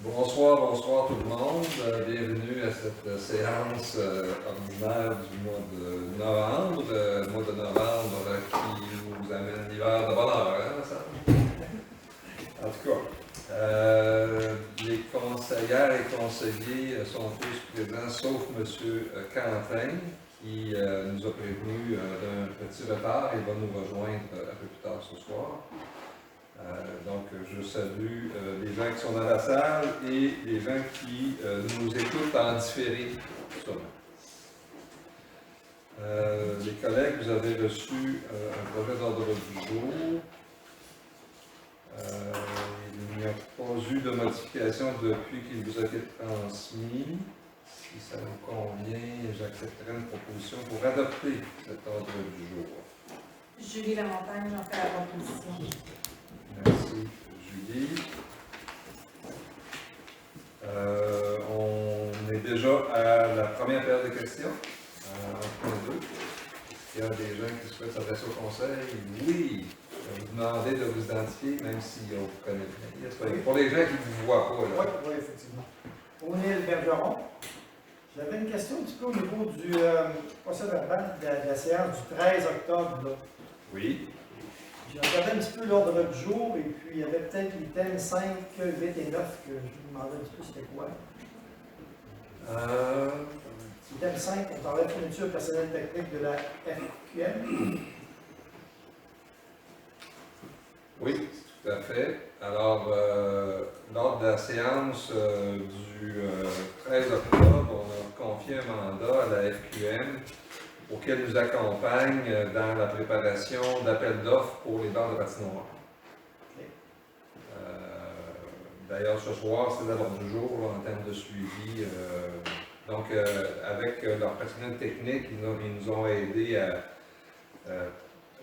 Bonsoir tout le monde. Bienvenue à cette séance ordinaire du mois de novembre. Mois de novembre qui nous amène l'hiver de bonheur, hein, ça? En tout cas, les conseillères et conseillers sont tous présents, sauf M. Quentin, qui nous a prévenu d'un petit retard et va nous rejoindre un peu plus tard ce soir. Donc, je salue les gens qui sont dans la salle et les gens qui nous écoutent en différé, sûrement. Les collègues, vous avez reçu un projet d'ordre du jour. Il n'y a pas eu de modification depuis qu'il vous a été transmis. Si ça vous convient, j'accepterai une proposition pour adopter cet ordre du jour. Julie Lamontagne, j'en fais la proposition. Merci, Julie. On est déjà à la première période de questions, en point 2. Est-ce qu'il y a des gens qui souhaitent s'adresser au conseil? Oui. Je vais vous demander de vous identifier, même si on vous connaît bien. Pour les gens qui ne vous voient pas. Là. Oui, effectivement. O'Neill Bergeron. J'avais une question un petit peu au niveau du procès-verbal de la séance du 13 octobre. Là. Oui. J'ai regardé un petit peu l'ordre du jour, et puis il y avait peut-être les thèmes 5, 8 et 9 que je me demandais un petit peu c'était quoi. Le thème 5, on parlait de fourniture personnelle technique de la FQM. Oui, tout à fait. Alors, lors de la séance du 13 octobre, on a confié un mandat à la FQM auquel nous accompagne dans la préparation d'appels d'offres pour les bancs de patinoire. Okay. D'ailleurs, ce soir, c'est l'ordre du jour là, en termes de suivi. Donc, avec leur personnel technique, ils nous ont aidés à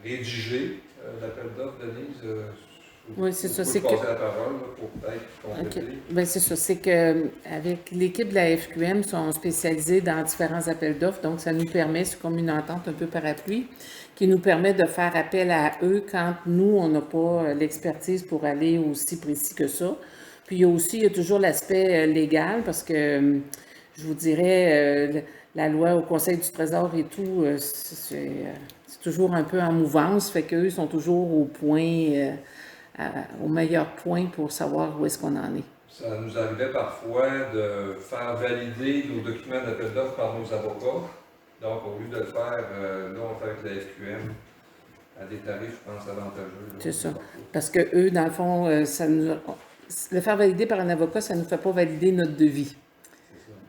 rédiger l'appel d'offres. Denise, oui, c'est ça. C'est passer la parole là, pour peut-être compléter. Okay. Bien, c'est ça. C'est qu'avec l'équipe de la FQM, sont spécialisés dans différents appels d'offres. Donc, ça nous permet, c'est comme une entente un peu parapluie, qui nous permet de faire appel à eux quand nous, on n'a pas l'expertise pour aller aussi précis que ça. Puis, il y a toujours l'aspect légal parce que, je vous dirais, la loi au Conseil du Trésor et tout, c'est toujours un peu en mouvance. Fait qu'eux, ils sont toujours au point... au meilleur point pour savoir où est-ce qu'on en est. Ça nous arrivait parfois de faire valider nos documents d'appel d'offres par nos avocats. Donc, au lieu de le faire, là, on fait avec la FQM à des tarifs, je pense, avantageux. C'est ça. Parce que eux, dans le fond, le faire valider par un avocat, ça ne nous fait pas valider notre devis.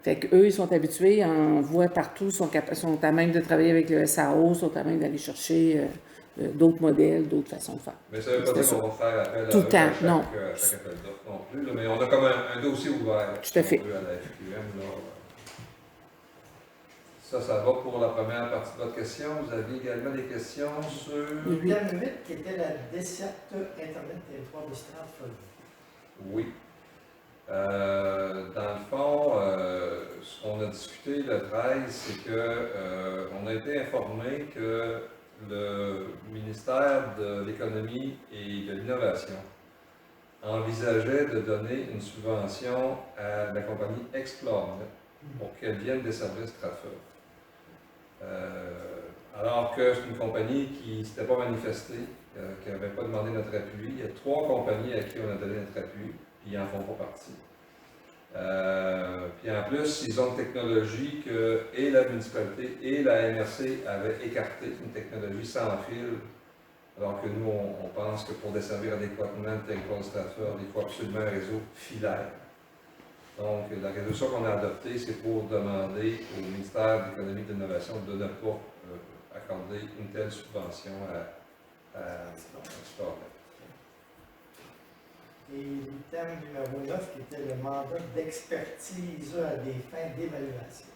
Fait qu'eux, ils sont habitués, on voit partout, sont à même de travailler avec le SAO, sont à même d'aller chercher d'autres modèles, d'autres façons de faire. Mais ça ne veut pas dire qu'on va faire appel à tout le temps, chaque non. appel d'offres non plus. Là, mais on a comme un dossier ouvert tout à fait. À la FQM. Là. Ça va pour la première partie de votre question. Vous avez également des questions sur... Le thème 8 qui était la desserte Internet territoire de Stratford. Oui. Dans le fond, ce qu'on a discuté le 13, c'est qu'on a été informé que le ministère de l'Économie et de l'Innovation envisageait de donner une subvention à la compagnie ExploreNet pour qu'elle vienne desservir Stratford. Alors que c'est une compagnie qui ne s'était pas manifestée, qui n'avait pas demandé notre appui. Il y a 3 compagnies à qui on a donné notre appui, puis ils n'en font pas partie. Puis en plus, ils ont une technologie que et la municipalité et la MRC avaient écarté, une technologie sans fil, alors que nous, on pense que pour desservir adéquatement le territoire de Stratford, il faut absolument un réseau filaire. Donc, la résolution qu'on a adoptée, c'est pour demander au ministère de l'Économie et de l'Innovation de ne pas accorder une telle subvention à ExploreNet. Et le thème numéro 9 qui était le mandat d'expertise à des fins d'évaluation.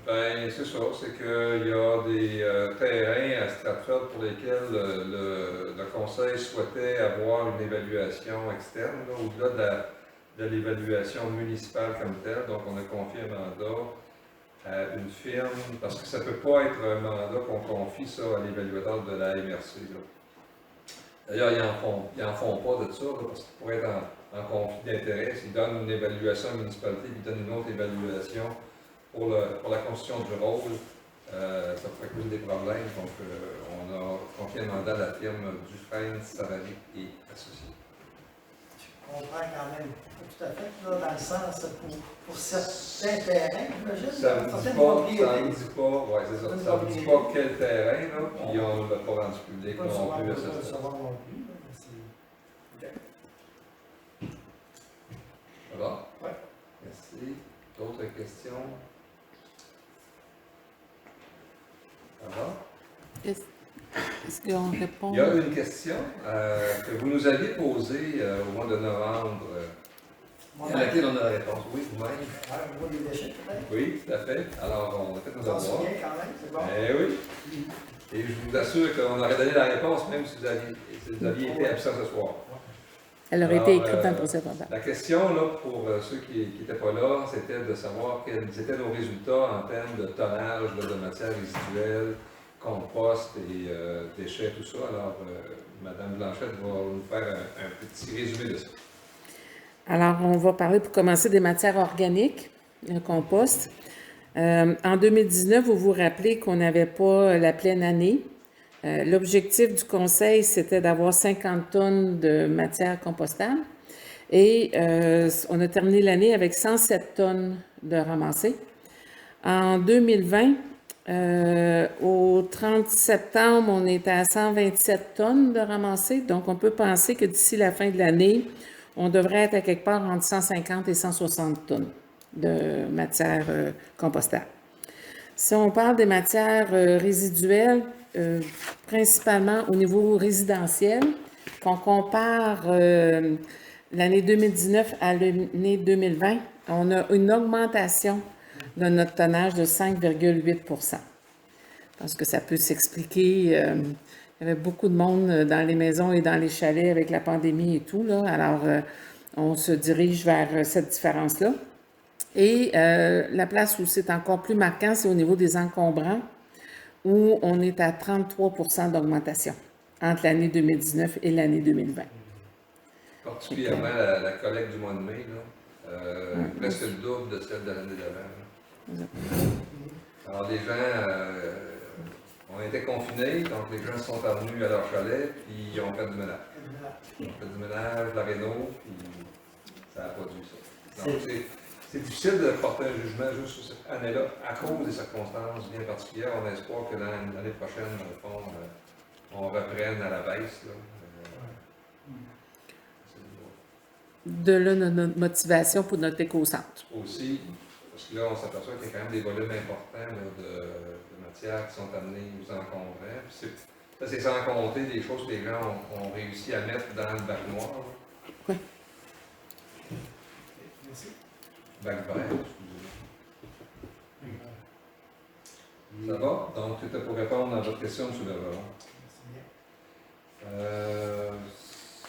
Ben, c'est ça, c'est qu'il y a des terrains à Stratford pour lesquels le Conseil souhaitait avoir une évaluation externe, là, au-delà de l'évaluation municipale comme telle. Donc, on a confié un mandat à une firme, parce que ça ne peut pas être un mandat qu'on confie ça à l'évaluateur de la MRC. Là. D'ailleurs, ils en font pas de ça, là, parce qu'ils pourraient être en conflit d'intérêts. S'ils donnent une évaluation à la municipalité, puis ils donnent une autre évaluation pour la constitution du rôle, ça pourrait causer des problèmes. Donc, on a confié un mandat à la firme Dufresne, Savary et Associés. Je comprends quand même pas tout à fait, là, dans le sens pour certains terrains, j'imagine. Ça ne certaines dit pas, propriétés. ouais, c'est ça. Ça ne dit pas quel terrain, là, puis on ne l'a pas rendu public Pas non souvent, plus à pas ce stade. savoir non plus, là, mais c'est- OK. Ça va? Ouais. Merci. D'autres questions? Ça va? Est-ce qu'on répond? Il y a une question que vous nous aviez posée au mois de novembre, à laquelle on a la réponse. Oui, vous-même? Ouais, au niveau des déchets, peut-être. Oui, tout à fait. Alors, on a fait nos On s'en devoirs. souvient quand même, c'est bon. Eh oui. Et je vous assure qu'on aurait donné la réponse même si vous aviez été absent ce soir. Elle aurait été écrite dans le procès verbal. La question, là, pour ceux qui n'étaient pas là, c'était de savoir quels étaient nos résultats en termes de tonnage là, de matières résiduelles, compost et déchets, tout ça. Alors, Mme Blanchette va nous faire un petit résumé de ça. Alors, on va parler pour commencer des matières organiques, le compost. En 2019, vous vous rappelez qu'on n'avait pas la pleine année. L'objectif du conseil, c'était d'avoir 50 tonnes de matière compostable. Et on a terminé l'année avec 107 tonnes de ramassées. En 2020, au 30 septembre, on était à 127 tonnes de ramassées. Donc, on peut penser que d'ici la fin de l'année, on devrait être à quelque part entre 150 et 160 tonnes de matière compostable. Si on parle des matières résiduelles, principalement au niveau résidentiel, qu'on compare l'année 2019 à l'année 2020, on a une augmentation de notre tonnage de 5,8 %. Je pense que ça peut s'expliquer. Il y avait beaucoup de monde dans les maisons et dans les chalets avec la pandémie et tout, là. Alors, on se dirige vers cette différence-là. Et la place où c'est encore plus marquant, c'est au niveau des encombrants, où on est à 33 % d'augmentation entre l'année 2019 et l'année 2020. Particulièrement la collecte du mois de mai, là, presque le double de celle de l'année d'avant. Alors, les gens ont été confinés, donc les gens sont revenus à leur chalet, puis ils ont fait du ménage. Ils ont fait du ménage, de la réno, puis ça a produit ça. Donc, c'est difficile de porter un jugement juste sur cette année-là, à cause des circonstances bien particulières. On a espoir que l'année prochaine, dans le fond, on reprenne à la baisse. Là. De là, notre motivation pour notre éco-centre. Aussi, parce que là, on s'aperçoit qu'il y a quand même des volumes importants là, de matières qui sont amenées aux encombrants. Puis ça, c'est sans compter des choses que les gens ont réussi à mettre dans le bac noir. Oui. Merci. Bac vert, excusez-moi. Ça va? Donc, c'était pour répondre à votre question, M. Leveron.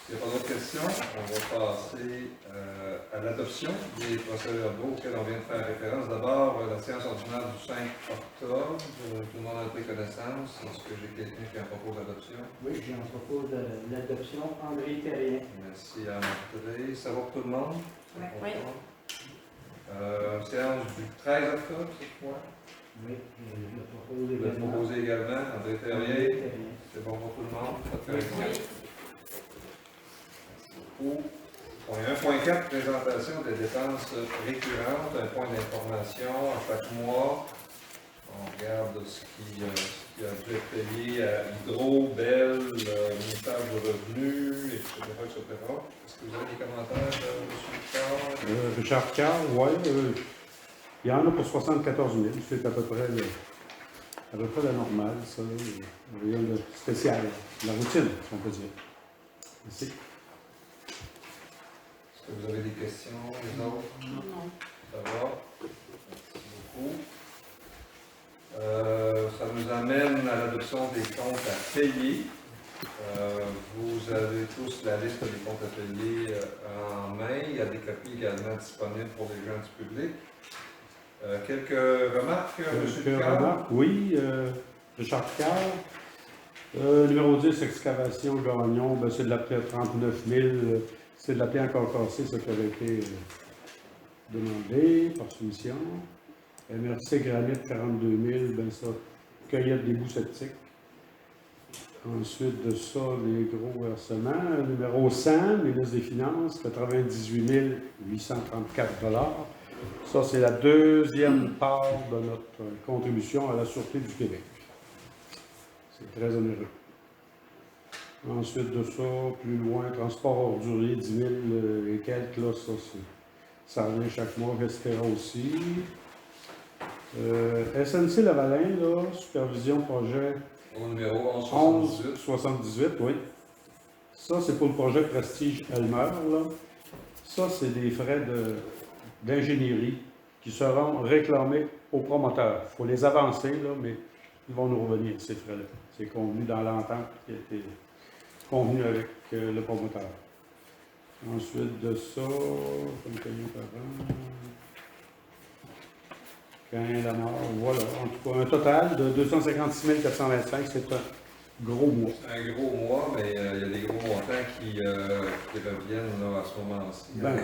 S'il n'y a pas d'autres questions, on va passer à l'adoption des procès-verbaux auxquels on vient de faire référence. D'abord, la séance ordinaire du 5 octobre. Tout le monde a pris connaissance. Est-ce que j'ai quelqu'un qui en propose l'adoption? Oui, j'en propose l'adoption. André Terrien. Merci à André. Ça va pour tout le monde? Oui. Séance du 13 octobre, cette fois. Oui, je le propose Vous le également. proposez également. André Terrien. C'est bon pour tout le monde? Pas de correction? Point 1.4, présentation des dépenses récurrentes, un point d'information à chaque mois. On regarde ce qui a dû être payé à Hydro, Bell, ministère du Revenu, etc., etc. Est-ce que vous avez des commentaires, M. Richard? Richard Carr, oui. Il y en a pour 74 000. C'est à peu près la normale, ça. Rien de spécial. La routine, si on peut dire. Merci. Est-ce que vous avez des questions, les autres? Non. Ça va? Merci beaucoup. Ça nous amène à l'adoption des comptes à payer. Vous avez tous la liste des comptes à payer en main. Il y a des copies également disponibles pour les gens du public. Quelques remarques, M. Quelques Ducard? remarques? Oui, Richard Carr. Numéro 10, excavation Gagnon, ben, c'est de la plaie 39 000. C'est de la plaie encore cassée, ça qui avait été demandé par soumission. MRC Granit 42 000, ben ça, cueillette des bouts septiques. Ensuite de ça, les gros versements. Numéro 100, ministre des Finances, 98 834 $. Ça, c'est la deuxième part de notre contribution à la Sûreté du Québec. C'est très onéreux. Ensuite de ça, plus loin, transport ordurier, 10 000 et quelques, là, ça revient chaque mois, Vestera aussi. SNC Lavalin, là, supervision projet Au numéro 11 1178. 78, oui. Ça, c'est pour le projet Prestige Elmer, là. Ça, c'est des frais d'ingénierie qui seront réclamés aux promoteurs. Il faut les avancer, là, mais ils vont nous revenir, ces frais-là. C'est convenu dans l'entente qui a été convenue avec le promoteur. Ensuite de ça, comme payé avant, la mort, voilà. En tout cas, un total de 256 425, c'est un gros mois. Un gros mois, mais il y a des gros montants qui reviennent là, à ce moment-ci. Ben.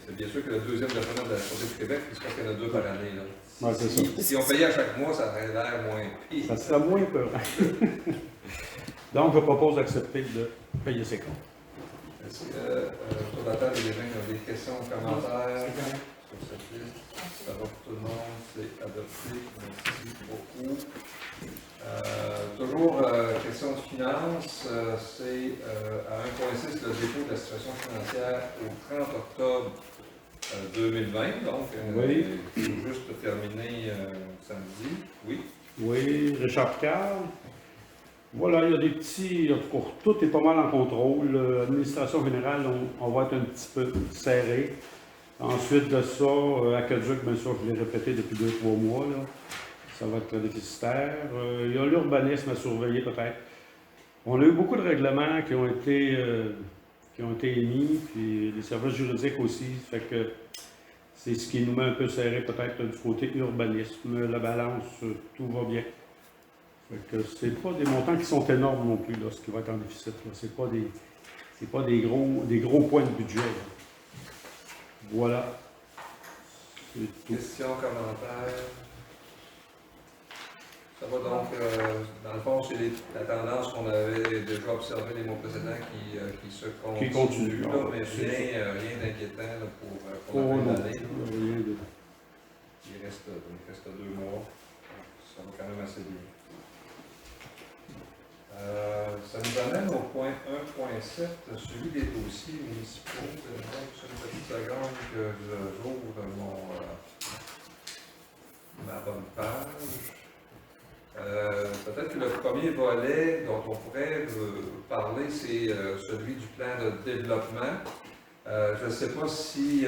C'est bien sûr que le deuxième versement de la Sûreté du Québec, c'est parce qu'il y en a deux par année. Là. Ouais, c'est ça. Si on payait à chaque mois, ça aurait l'air moins pire. Ça sera moins peur. Donc, je propose d'accepter de payer ses comptes. Est-ce que sur la table, il y a des questions ou commentaires sur cette liste? Ça va pour tout le monde, c'est adopté. Merci beaucoup. Toujours question de finances, c'est à 1,6 le dépôt de la situation financière au 30 octobre 2020, donc Oui. juste terminé samedi. Oui. Oui, Richard Picard. Voilà, il y a des petits. En tout cas, tout est pas mal en contrôle. L'administration générale, on va être un petit peu serré. Ensuite de ça, Aqueduc, bien sûr, je l'ai répété depuis 2-3 mois. Là. Ça va être déficitaire. Il y a l'urbanisme à surveiller peut-être. On a eu beaucoup de règlements qui ont été émis, puis les services juridiques aussi. Fait que c'est ce qui nous met un peu serré peut-être du côté urbanisme. La balance, tout va bien. Fait que c'est pas des montants qui sont énormes non plus, là, ce qui va être en déficit. C'est pas des gros points de budget. Là. Voilà. C'est tout. Questions, commentaires? Ça va donc, dans le fond, c'est la tendance qu'on avait déjà observée les mois précédents qui se continue, Qui continue, là, ah, mais c'est rien d'inquiétant là, pour Oh, la fin non. d'année. là. Rien de- Il reste 2 mois. Ça va quand même assez bien. Ça nous amène au point 1.7, suivi des dossiers municipaux. Donc, sur une petite seconde que j'ouvre ma bonne page. Peut-être que le premier volet dont on pourrait parler, c'est celui du plan de développement. Je ne sais pas si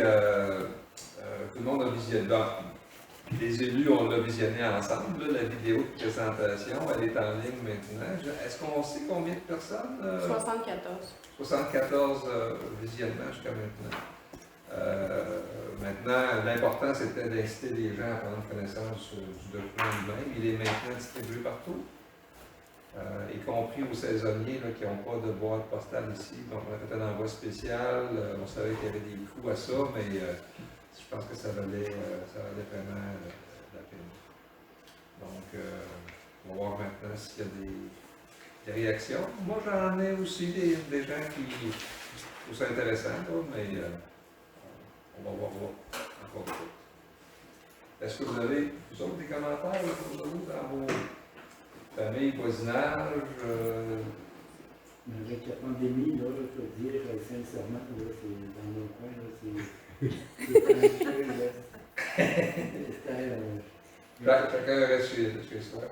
tout le monde a visionné. Les élus, on l'a visionné ensemble, là, la vidéo de présentation, elle est en ligne maintenant. Est-ce qu'on sait combien de personnes? 74. 74 visionnements jusqu'à maintenant. Maintenant, l'important, c'était d'inciter les gens à prendre connaissance du document lui-même. Il est maintenant distribué partout, y compris aux saisonniers là, qui n'ont pas de boîte postale ici. Donc, on a fait un envoi spécial. On savait qu'il y avait des coûts à ça, mais je pense que ça valait vraiment la peine. Donc, on va voir maintenant s'il y a des réactions. Moi, j'en ai aussi des gens qui trouvent ça intéressant, là, mais on va voir encore plus. Est-ce que vous avez, vous autres, des commentaires là, pour vous, dans vos familles, voisinages? Avec la pandémie, là, je peux dire sincèrement, là, c'est dans mon coin, là, Chacun reste chez soi.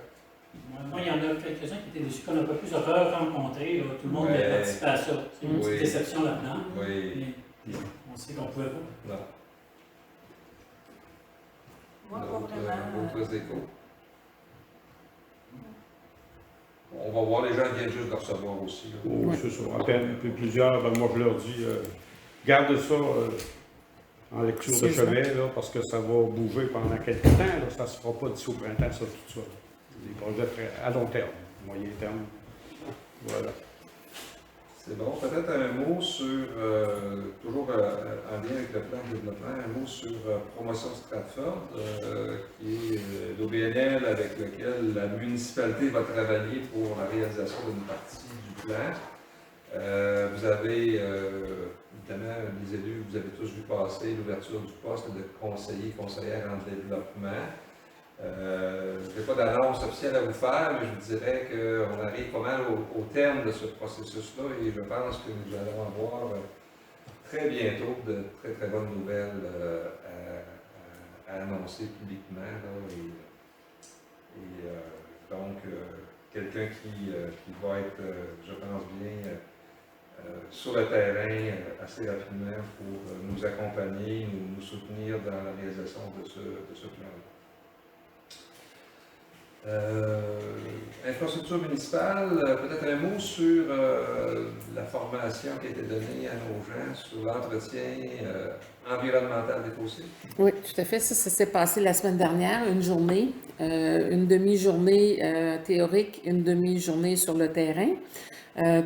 Moi, il y en a quelques-uns qui étaient déçus qu'on n'a pas pu se rencontrer. Là. Tout le monde a participé à ça. C'est une petite déception là-dedans. Oui. Mais on sait qu'on pouvait pas. Non. Moi, pas vraiment. D'autres échos. On va voir, les gens viennent juste de recevoir aussi. Là. Oh, c'est ça. À peine, puis plusieurs, ben, moi je leur dis, garde ça en lecture de chevet, là, parce que ça va bouger pendant quelques temps. Là. Ça ne se fera pas d'ici au printemps, ça, tout ça. Des projets à long terme, moyen terme. Voilà. C'est bon. Peut-être un mot sur, toujours en lien avec le plan de développement, un mot sur Promotion Stratford, qui est l'OBNL avec lequel la municipalité va travailler pour la réalisation d'une partie du plan. Vous avez, évidemment, les élus, vous avez tous vu passer l'ouverture du poste de conseillère en développement. Je n'ai pas d'annonce officielle à vous faire, mais je vous dirais qu'on arrive pas mal au terme de ce processus-là et je pense que nous allons avoir très bientôt de très très bonnes nouvelles à annoncer publiquement. Là, donc, quelqu'un qui va être, je pense bien, sur le terrain assez rapidement pour nous accompagner, nous soutenir dans la réalisation de ce plan-là. Infrastructure municipale, peut-être un mot sur la formation qui a été donnée à nos gens sur l'entretien environnemental des fossiles. Oui, tout à fait. Ça s'est passé la semaine dernière, une journée, une demi-journée théorique, une demi-journée sur le terrain.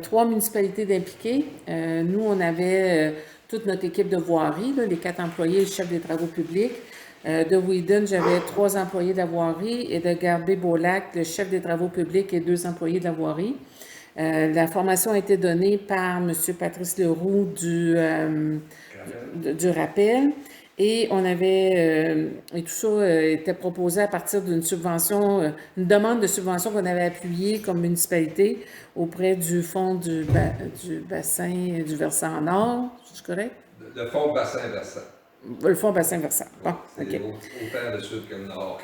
3 municipalités d'impliquées. Nous, on avait toute notre équipe de voirie, là, les 4 employés, le chef des travaux publics. De Whedon, j'avais 3 employés de la voirie et de Garbet-Beaulac, le chef des travaux publics et 2 employés de la voirie. La formation a été donnée par M. Patrice Leroux du rappel et on avait, et tout ça était proposé à partir d'une subvention, une demande de subvention qu'on avait appuyée comme municipalité auprès du fonds du bassin du versant nord, c'est correct? Le fonds bassin-versant. Le fonds bassin-versant. Bon, c'est OK. autant le sud que le nord.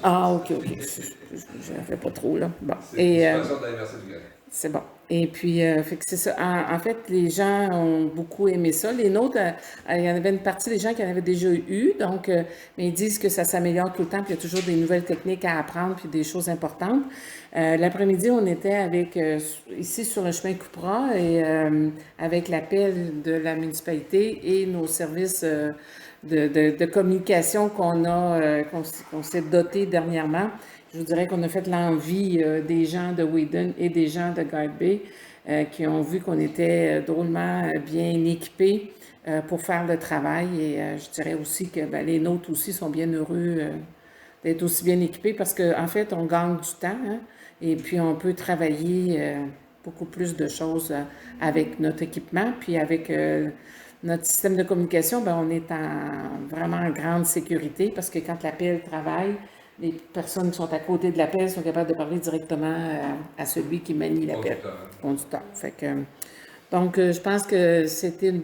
Ah, OK. Je ne fais pas trop, là. Bon. C'est une façon de la MRC du Grand. C'est bon. Et puis, fait que c'est ça. En fait, les gens ont beaucoup aimé ça. Les nôtres, il y en avait une partie des gens qui en avaient déjà eu, donc, mais ils disent que ça s'améliore tout le temps, puis il y a toujours des nouvelles techniques à apprendre, puis des choses importantes. L'après-midi, on était avec, ici sur le chemin Coupera, et avec l'appel de la municipalité et nos services de communication qu'on s'est dotés dernièrement. Je vous dirais qu'on a fait l'envie des gens de Whedon et des gens de Guard Bay qui ont vu qu'on était drôlement bien équipés pour faire le travail. Et je dirais aussi que les nôtres aussi sont bien heureux d'être aussi bien équipés parce qu'en fait, on gagne du temps et puis on peut travailler beaucoup plus de choses avec notre équipement. Puis avec notre système de communication, on est vraiment en grande sécurité parce que quand l'appel travaille, les personnes qui sont à côté de l'appel sont capables de parler directement à celui qui manie l'appel. Conducteur. Fait que, donc, je pense que c'était une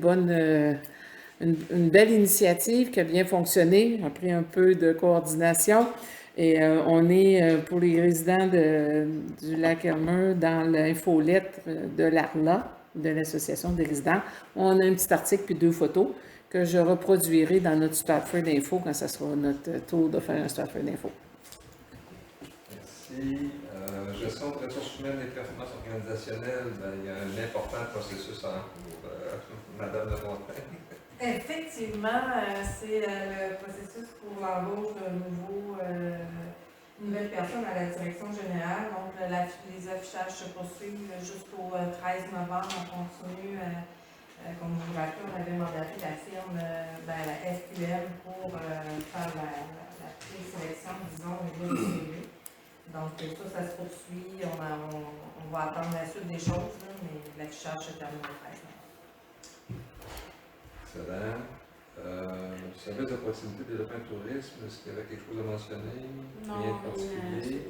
belle initiative qui a bien fonctionné, a pris un peu de coordination. Et on est, pour les résidents du Lac-Elmer, dans l'infolettre de l'ARLA, de l'Association des résidents. On a un petit article puis 2 photos que je reproduirai dans notre Stratford Info quand ça sera notre tour de faire un Stratford Info. Merci. Gestion de ressources humaines et performance organisationnelle, il y a un important processus en cours. Madame de Fontaine. Effectivement, c'est le processus pour l'embauche d'un nouvelle personne à la direction générale. Donc, les affichages se poursuivent jusqu'au 13 novembre. On continue, comme vous vous rappelez, on avait mandaté la firme, la FQM, pour faire la présélection, disons, au niveau des élus. Donc, ça se poursuit. On va attendre la suite des choses, là, mais l'affichage se termine le 13 novembre. Excellent. Service de proximité, développement et tourisme, est-ce qu'il y avait quelque chose à mentionner? Non, rien de particulier.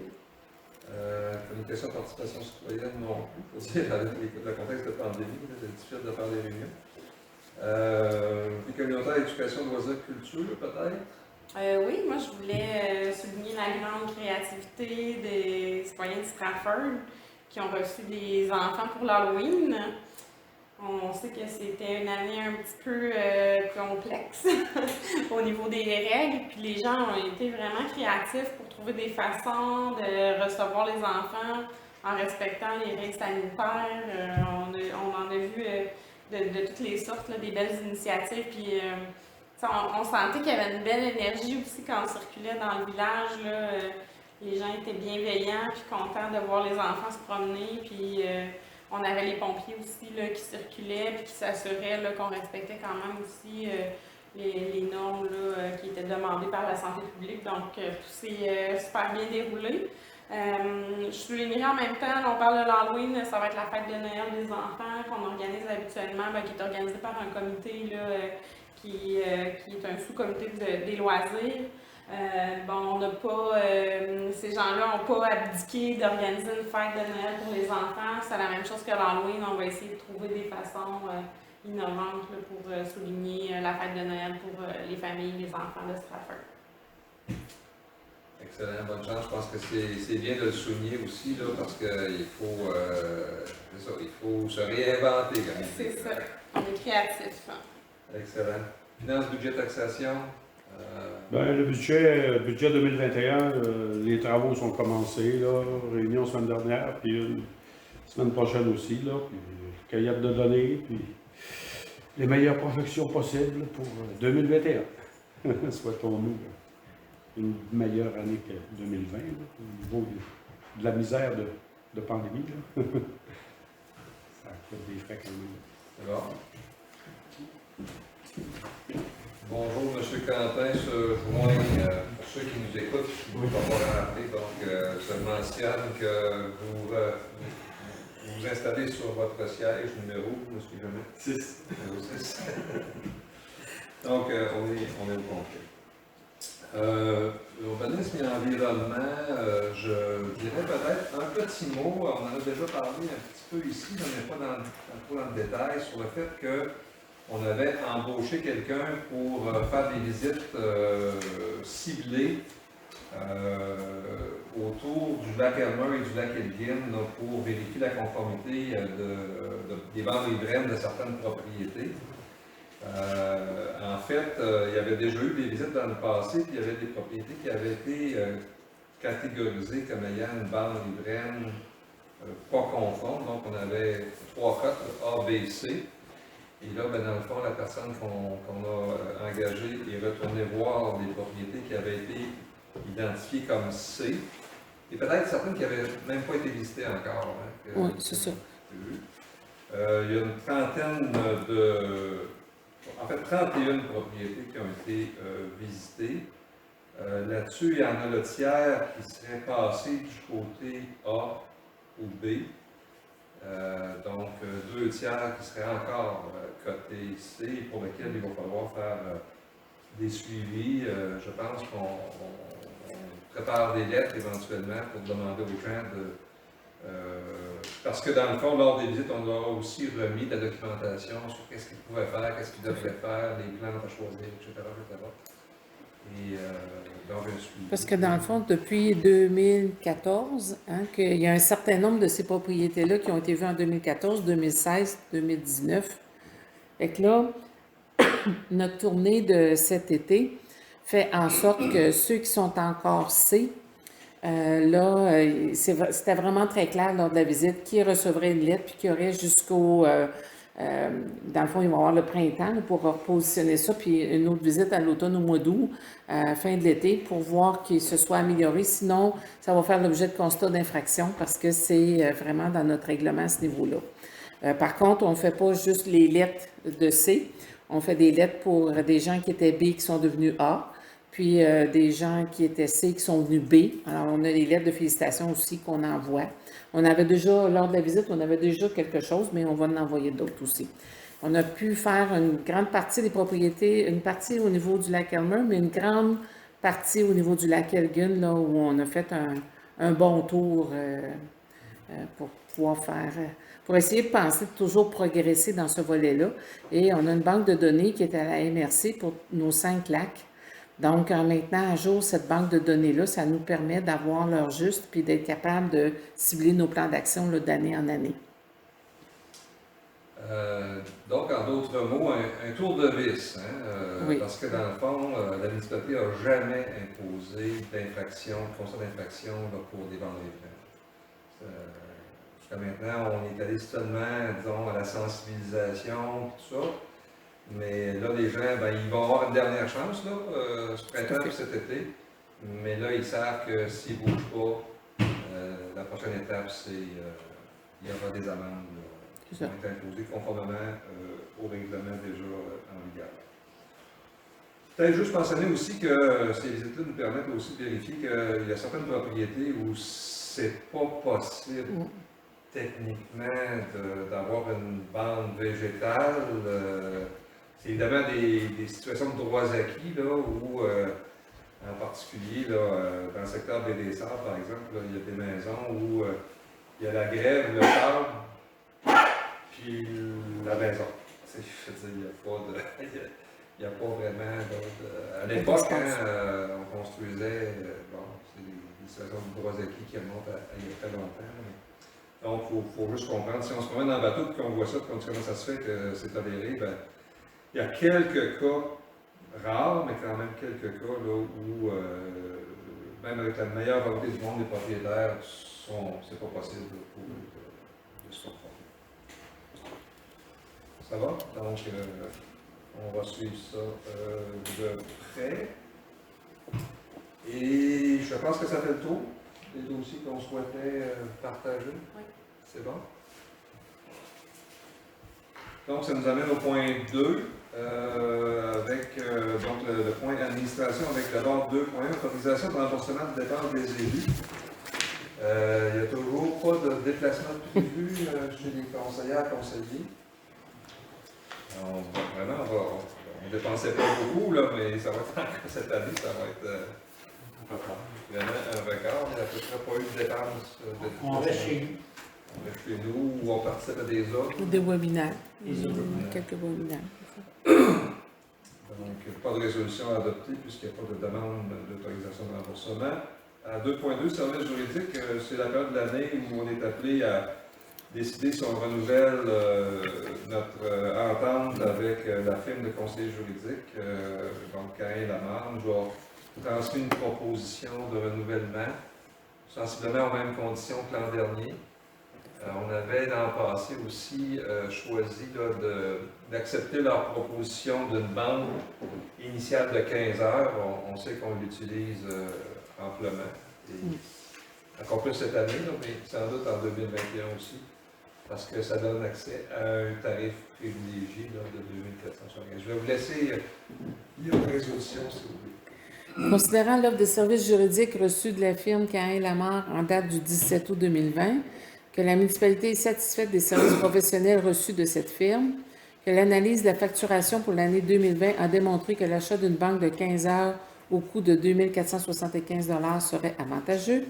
Communication et participation citoyenne, non plus. Il faut dire, avec le contexte de pandémie, c'est difficile de faire des réunions. Puis communautaire, éducation, loisirs, culture, peut-être? Oui, moi je voulais souligner la grande créativité des citoyens de Stratford qui ont reçu des enfants pour l'Halloween. On sait que c'était une année un petit peu complexe au niveau des règles, puis les gens ont été vraiment créatifs pour trouver des façons de recevoir les enfants en respectant les règles sanitaires. On en a vu de toutes les sortes, là, des belles initiatives, puis on sentait qu'il y avait une belle énergie aussi quand on circulait dans le village. Là, les gens étaient bienveillants, puis contents de voir les enfants se promener, puis On avait les pompiers aussi là, qui circulaient et qui s'assuraient là, qu'on respectait quand même aussi les normes là, qui étaient demandées par la santé publique. Donc, tout s'est super bien déroulé. Je soulignerai en même temps, on parle de l'Halloween, ça va être la fête de Noël des enfants qu'on organise habituellement, qui est organisée par un comité là, qui est un sous-comité des loisirs. On n'a pas, ces gens-là n'ont pas abdiqué d'organiser une fête de Noël pour les enfants. C'est la même chose que l'Halloween. On va essayer de trouver des façons innovantes là, pour souligner la fête de Noël pour les familles et les enfants de Stratford. Excellent, bonne chance. Je pense que c'est bien de le souligner aussi, là, parce qu'il faut, il faut se réinventer. C'est ça, on est créatifs. Excellent. Finance, budget, taxation? Le budget 2021, les travaux sont commencés, là, réunion semaine dernière, puis une semaine prochaine aussi, là, puis cahier de données, puis les meilleures projections possibles pour 2021. Souhaitons-nous une meilleure année que 2020, là, au niveau de la misère de pandémie. Là. Ça coûte des frais quand même. C'est bon. Bonjour, M. Quentin se joint, pour ceux qui nous écoutent, qui ne vont pas rappeler, donc je mentionne que vous vous installez sur votre siège numéro, je ne suis jamais. 6. Donc, on est au complet. Urbanisme et environnement, je dirais peut-être un petit mot, on en a déjà parlé un petit peu ici, on n'est pas trop dans le détail, sur le fait que on avait embauché quelqu'un pour faire des visites ciblées autour du lac Elmer et du lac Elgin pour vérifier la conformité des bandes riveraines de certaines propriétés. En fait, il y avait déjà eu des visites dans le passé, puis il y avait des propriétés qui avaient été catégorisées comme ayant une bande riveraine pas conforme. Donc, on avait 3 cotes, A, B, C. Et là, dans le fond, la personne qu'on a engagée est retournée voir des propriétés qui avaient été identifiées comme C. Et peut-être certaines qui n'avaient même pas été visitées encore. Hein, oui, c'est ça. Il y a une trentaine en fait, 31 propriétés qui ont été visitées. Là-dessus, il y en a le tiers qui serait passé du côté A ou B. Donc, 2 tiers qui seraient encore cotés C, pour lesquels il va falloir faire des suivis. Je pense qu'on prépare des lettres éventuellement pour demander aux gens parce que dans le fond, lors des visites, on leur a aussi remis de la documentation sur qu'est-ce qu'ils pouvaient faire, qu'est-ce qu'ils devraient faire, les plans à choisir, etc. Et donc, un suivi. Parce que dans le fond, depuis 2014, qu'il y a un certain nombre de ces propriétés-là qui ont été vues en 2014, 2016, 2019. Fait que là, notre tournée de cet été fait en sorte que ceux qui sont encore C, c'était vraiment très clair lors de la visite qui recevrait une lettre puis qui aurait jusqu'au... dans le fond, ils vont avoir le printemps là, pour repositionner ça, puis une autre visite à l'automne au mois d'août, fin de l'été, pour voir qu'il se soit amélioré. Sinon, ça va faire l'objet de constat d'infraction parce que c'est vraiment dans notre règlement à ce niveau-là. Par contre, on ne fait pas juste les lettres de C, on fait des lettres pour des gens qui étaient B qui sont devenus A, puis des gens qui étaient C qui sont venus B. Alors, on a les lettres de félicitations aussi qu'on envoie. On avait déjà, lors de la visite, on avait déjà quelque chose, mais on va en envoyer d'autres aussi. On a pu faire une grande partie des propriétés, une partie au niveau du lac Elmer, mais une grande partie au niveau du lac Elgin, là, où on a fait un bon tour pour pouvoir pour essayer de penser de toujours progresser dans ce volet-là. Et on a une banque de données qui est à la MRC pour nos 5 lacs. Donc, en maintenant à jour cette banque de données-là, ça nous permet d'avoir l'heure juste puis d'être capable de cibler nos plans d'action d'année en année. Donc, en d'autres mots, un tour de vis, oui. Parce que dans le fond, la municipalité n'a jamais imposé d'infraction, de constat d'infraction pour des bandes riveraines. Jusqu'à maintenant, on est allé seulement, disons, à la sensibilisation, tout ça. Mais là, les gens, ils vont avoir une dernière chance, là, ce printemps et cet été. Mais là, ils savent que s'ils ne bougent pas, la prochaine étape, c'est il y aura des amendes qui vont être imposées conformément au règlement déjà en vigueur. Peut-être juste mentionner aussi que ces visites-là nous permettent aussi de vérifier qu'il y a certaines propriétés où c'est pas possible techniquement d'avoir une bande végétale. C'est évidemment des situations de droits acquis là, où, en particulier là, dans le secteur des Desserts, par exemple, là, il y a des maisons où il y a la grève, le câble, puis la maison. Je veux dire, il n'y a pas de. Il n'y a pas vraiment à l'époque, quand on construisait, c'est des situations de droits acquis qui remontent à il y a très longtemps. Donc, il faut juste comprendre. Si on se promène dans le bateau et qu'on voit ça, comment ça se fait que c'est toléré, ben, il y a quelques cas rares, mais quand même quelques cas là, où, même avec la meilleure volonté du monde, les propriétaires, c'est pas possible pour eux de se conformer. Ça va? Donc, on va suivre ça de près. Et je pense que ça fait le tour des dossiers qu'on souhaitait partager. Oui. C'est bon? Donc, ça nous amène au point 2, avec donc le point administration, avec d'abord 2 points, autorisation de remboursement de dépenses des élus. Il n'y a toujours pas de déplacement prévu chez les conseillères et conseillers. On ne dépensait pas beaucoup, là, mais ça va être cette année, ça va être vraiment un record. Il n'y a à peu près pas eu de dépenses. On reste chez nous. On reste chez nous ou on participe à des autres. Des webinaires. Des autres. Quelques webinaires. Donc, pas de résolution à adopter puisqu'il n'y a pas de demande d'autorisation de remboursement. À 2.2, service juridique, c'est la période de l'année où on est appelé à décider si on renouvelle notre entente avec la firme de conseiller juridique, donc Cain Lamarre. Je vais transmettre une proposition de renouvellement, sensiblement aux mêmes conditions que l'an dernier. On avait l'an passé aussi choisi d'accepter leur proposition d'une bande initiale de 15 heures. On sait qu'on l'utilise amplement. Et encore plus cette année, là, mais sans doute en 2021 aussi, parce que ça donne accès à un tarif privilégié là, de 2475. Je vais vous laisser lire la résolution, si vous voulez. Considérant l'offre de services juridiques reçue de la firme Cain Lamarre en date du 17 août 2020, que la municipalité est satisfaite des services professionnels reçus de cette firme, que l'analyse de la facturation pour l'année 2020 a démontré que l'achat d'une banque de 15 heures au coût de 2 475 $ serait avantageux,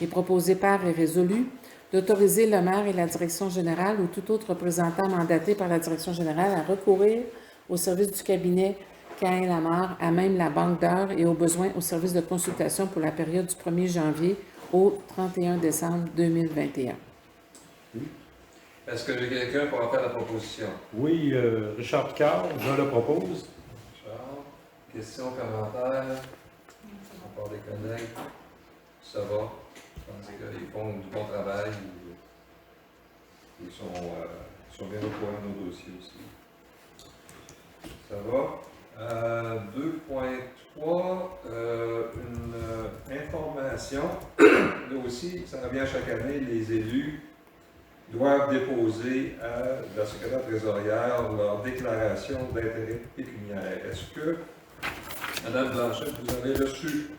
et proposé par et résolu d'autoriser le maire et la direction générale ou tout autre représentant mandaté par la direction générale à recourir au service du cabinet Cain Lamarre, à même la banque d'heures et au besoin au service de consultation pour la période du 1er janvier au 31 décembre 2021. Est-ce que j'ai quelqu'un pour en faire la proposition? Oui, Richard Picard, je le propose. Charles, questions, commentaires? On part des collègues. Ça va? Je pense qu'ils font du bon travail. Ils sont bien au courant de nos dossiers aussi. Ça va? 2.3, une information. Là aussi, ça revient chaque année, les élus doivent déposer à la secrétaire trésorière leur déclaration d'intérêt pécuniaire. Est-ce que, Mme Blanchette, vous avez reçu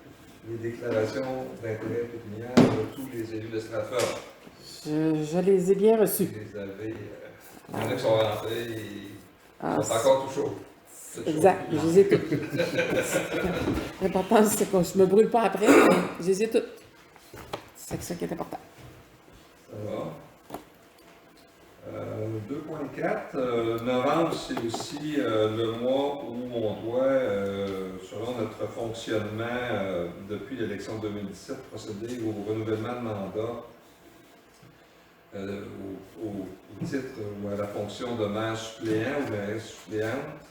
les déclarations d'intérêt pécuniaire de tous les élus de Stratford? Je les ai bien reçus. Vous les avez, il y en a qui sont rentrés et Ah, sont encore tout chauds. exact, je les ai toutes. L'important, c'est que je ne me brûle pas après, mais je les ai toutes. C'est ça qui est important. Ça va. 2.4, novembre, c'est aussi le mois où on doit, selon notre fonctionnement depuis l'élection de 2017, procéder au renouvellement de mandat au titre ou à la fonction de maire suppléant ou maire suppléante.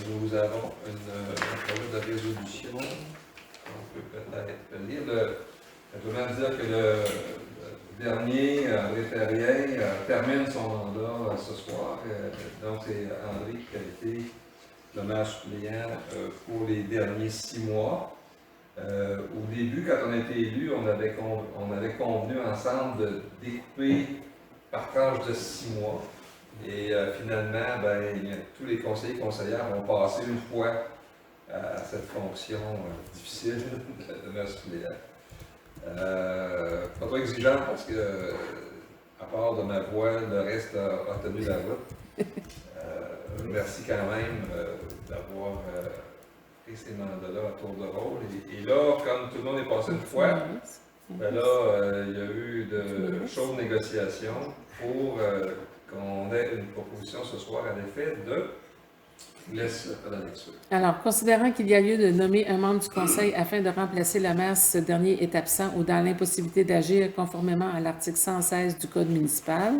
Nous avons un projet de résolution. On peut peut-être lire. Je veux même dire que le dernier, André Ferrier, termine son mandat ce soir. Donc, c'est André qui a été le maire suppléant pour les derniers 6 mois. Au début, quand on a été élu, on avait convenu ensemble de découper par tranche de 6 mois. Et finalement, tous les conseillers et conseillères ont passé une fois à cette fonction difficile de maire suppléant. Pas trop exigeant parce que, à part de ma voix, le reste a tenu la route. Merci quand même d'avoir pris ces mandats-là à tour de rôle. Et là, comme tout le monde est passé une fois, il y a eu de chaudes négociations pour qu'on ait une proposition ce soir à l'effet de... Laisse la lecture. Alors, considérant qu'il y a lieu de nommer un membre du conseil afin de remplacer le maire si ce dernier est absent ou dans l'impossibilité d'agir conformément à l'article 116 du Code municipal,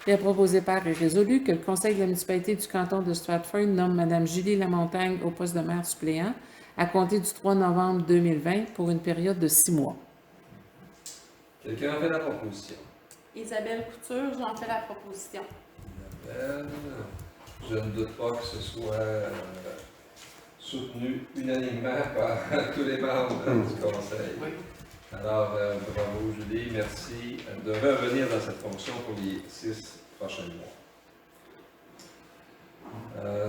il est proposé par et résolu que le conseil de la municipalité du canton de Stratford nomme Mme Julie Lamontagne au poste de maire suppléant à compter du 3 novembre 2020 pour une période de 6 mois. Quelqu'un a fait la proposition? Isabelle Couture, j'en fais la proposition. Isabelle, je ne doute pas que ce soit soutenu unanimement par tous les membres du conseil. Oui. Alors, bravo Julie, merci de revenir dans cette fonction pour les 6 prochains mois.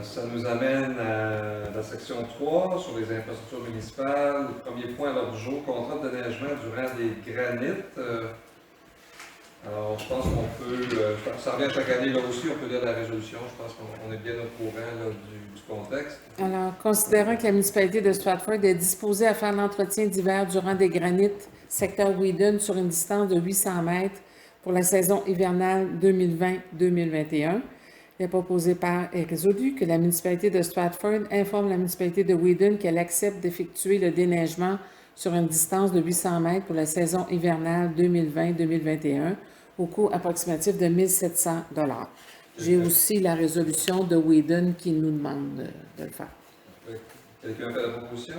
Ça nous amène à la section 3 sur les infrastructures municipales. Le premier point à l'ordre du jour, contrat de déneigement durant des granites. Alors, je pense qu'on peut, ça revient chaque année, là aussi, on peut lire la résolution. Je pense qu'on est bien au courant là, du contexte. Alors, considérant que la municipalité de Stratford est disposée à faire l'entretien d'hiver durant des granites secteur Whedon sur une distance de 800 mètres pour la saison hivernale 2020-2021, il est proposé par et résolu que la municipalité de Stratford informe la municipalité de Whedon qu'elle accepte d'effectuer le déneigement sur une distance de 800 mètres pour la saison hivernale 2020-2021 au coût approximatif de 1 700 $. J'ai aussi la résolution de Whedon qui nous demande de le faire. Quelqu'un fait la proposition?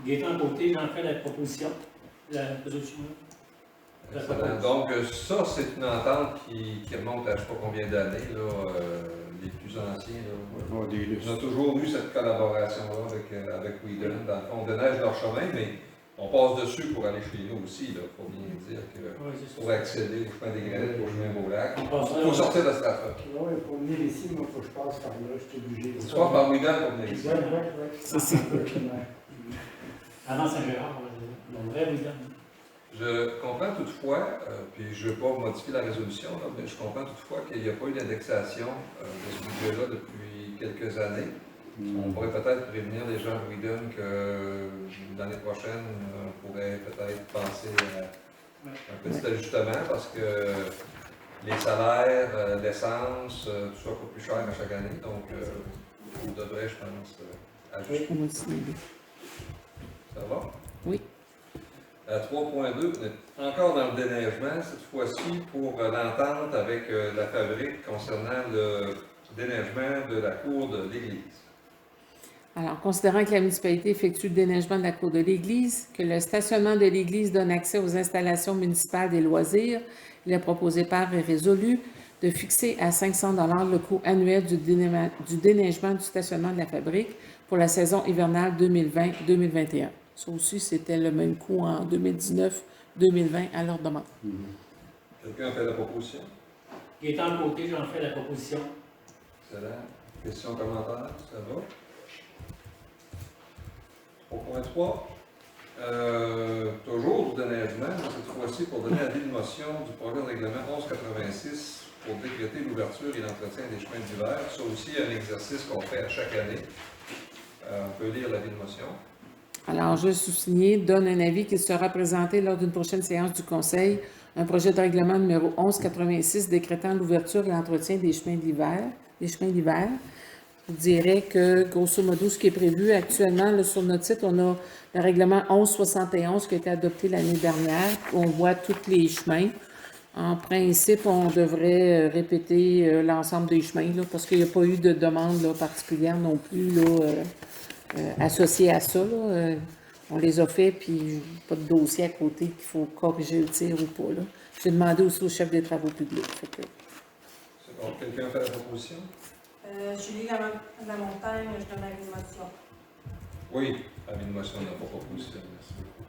Gaétan Côté, j'en fais la proposition. La résolution. Excellent. Donc, ça, c'est une entente qui remonte à je ne sais pas combien d'années, les plus anciens. Là, on a toujours eu cette collaboration-là avec Whedon. Dans le fond, on déneige leur chemin, mais on passe dessus pour aller chez nous aussi. Il faut bien dire que pour accéder au chemin des granites, au chemin Beaulac, il faut sortir de Stratford. Oui, pour venir ici, moi, il faut que je passe par là, je suis obligé. Tu passes par Whedon pour venir ici. Oui. C'est ça. Avant Saint-Gérard, le vrai Whedon. Je comprends toutefois, puis je ne veux pas modifier la résolution, là, mais je comprends toutefois qu'il n'y a pas eu d'indexation de ce budget-là depuis quelques années. On pourrait peut-être prévenir les gens de Whedon que l'année prochaine, on pourrait peut-être penser à un petit ajustement parce que les salaires, l'essence, tout ça coûte plus cher à chaque année. Donc, on devrait, je pense, ajuster. Ça va? Oui. À 3.2, on est encore dans le déneigement, cette fois-ci pour l'entente avec la fabrique concernant le déneigement de la cour de l'église. Alors, considérant que la municipalité effectue le déneigement de la cour de l'église, que le stationnement de l'église donne accès aux installations municipales des loisirs, il est proposé par et résolu de fixer à 500 $ le coût annuel du déneigement du stationnement de la fabrique pour la saison hivernale 2020-2021. Ça aussi, c'était le même coût en 2019-2020 à leur demande. Quelqu'un a fait la proposition? Gaétan Côté, j'en fais la proposition. Excellent. Questions, commentaires? Ça va? 3.3. Toujours du déneigement, mais cette fois-ci pour donner avis de motion du projet de règlement 1186 pour décréter l'ouverture et l'entretien des chemins d'hiver. Ça aussi, un exercice qu'on fait à chaque année. On peut lire l'avis de motion. Alors, je souligner, donne un avis qui sera présenté lors d'une prochaine séance du Conseil, un projet de règlement numéro 1186 décrétant l'ouverture et l'entretien des chemins d'hiver. Je dirais que, grosso modo, ce qui est prévu actuellement, là, sur notre site, on a le règlement 1171 qui a été adopté l'année dernière. On voit tous les chemins. En principe, on devrait répéter l'ensemble des chemins, là, parce qu'il n'y a pas eu de demande là, particulière non plus là, associée à ça. Là. On les a fait, puis pas de dossier à côté qu'il faut corriger le tir ou pas. Là. J'ai demandé aussi au chef des travaux publics. C'est bon. Quelqu'un a fait la proposition? Julie Lamontagne, je donne la motion. Oui, avis de motion n'a pas proposition. Merci beaucoup.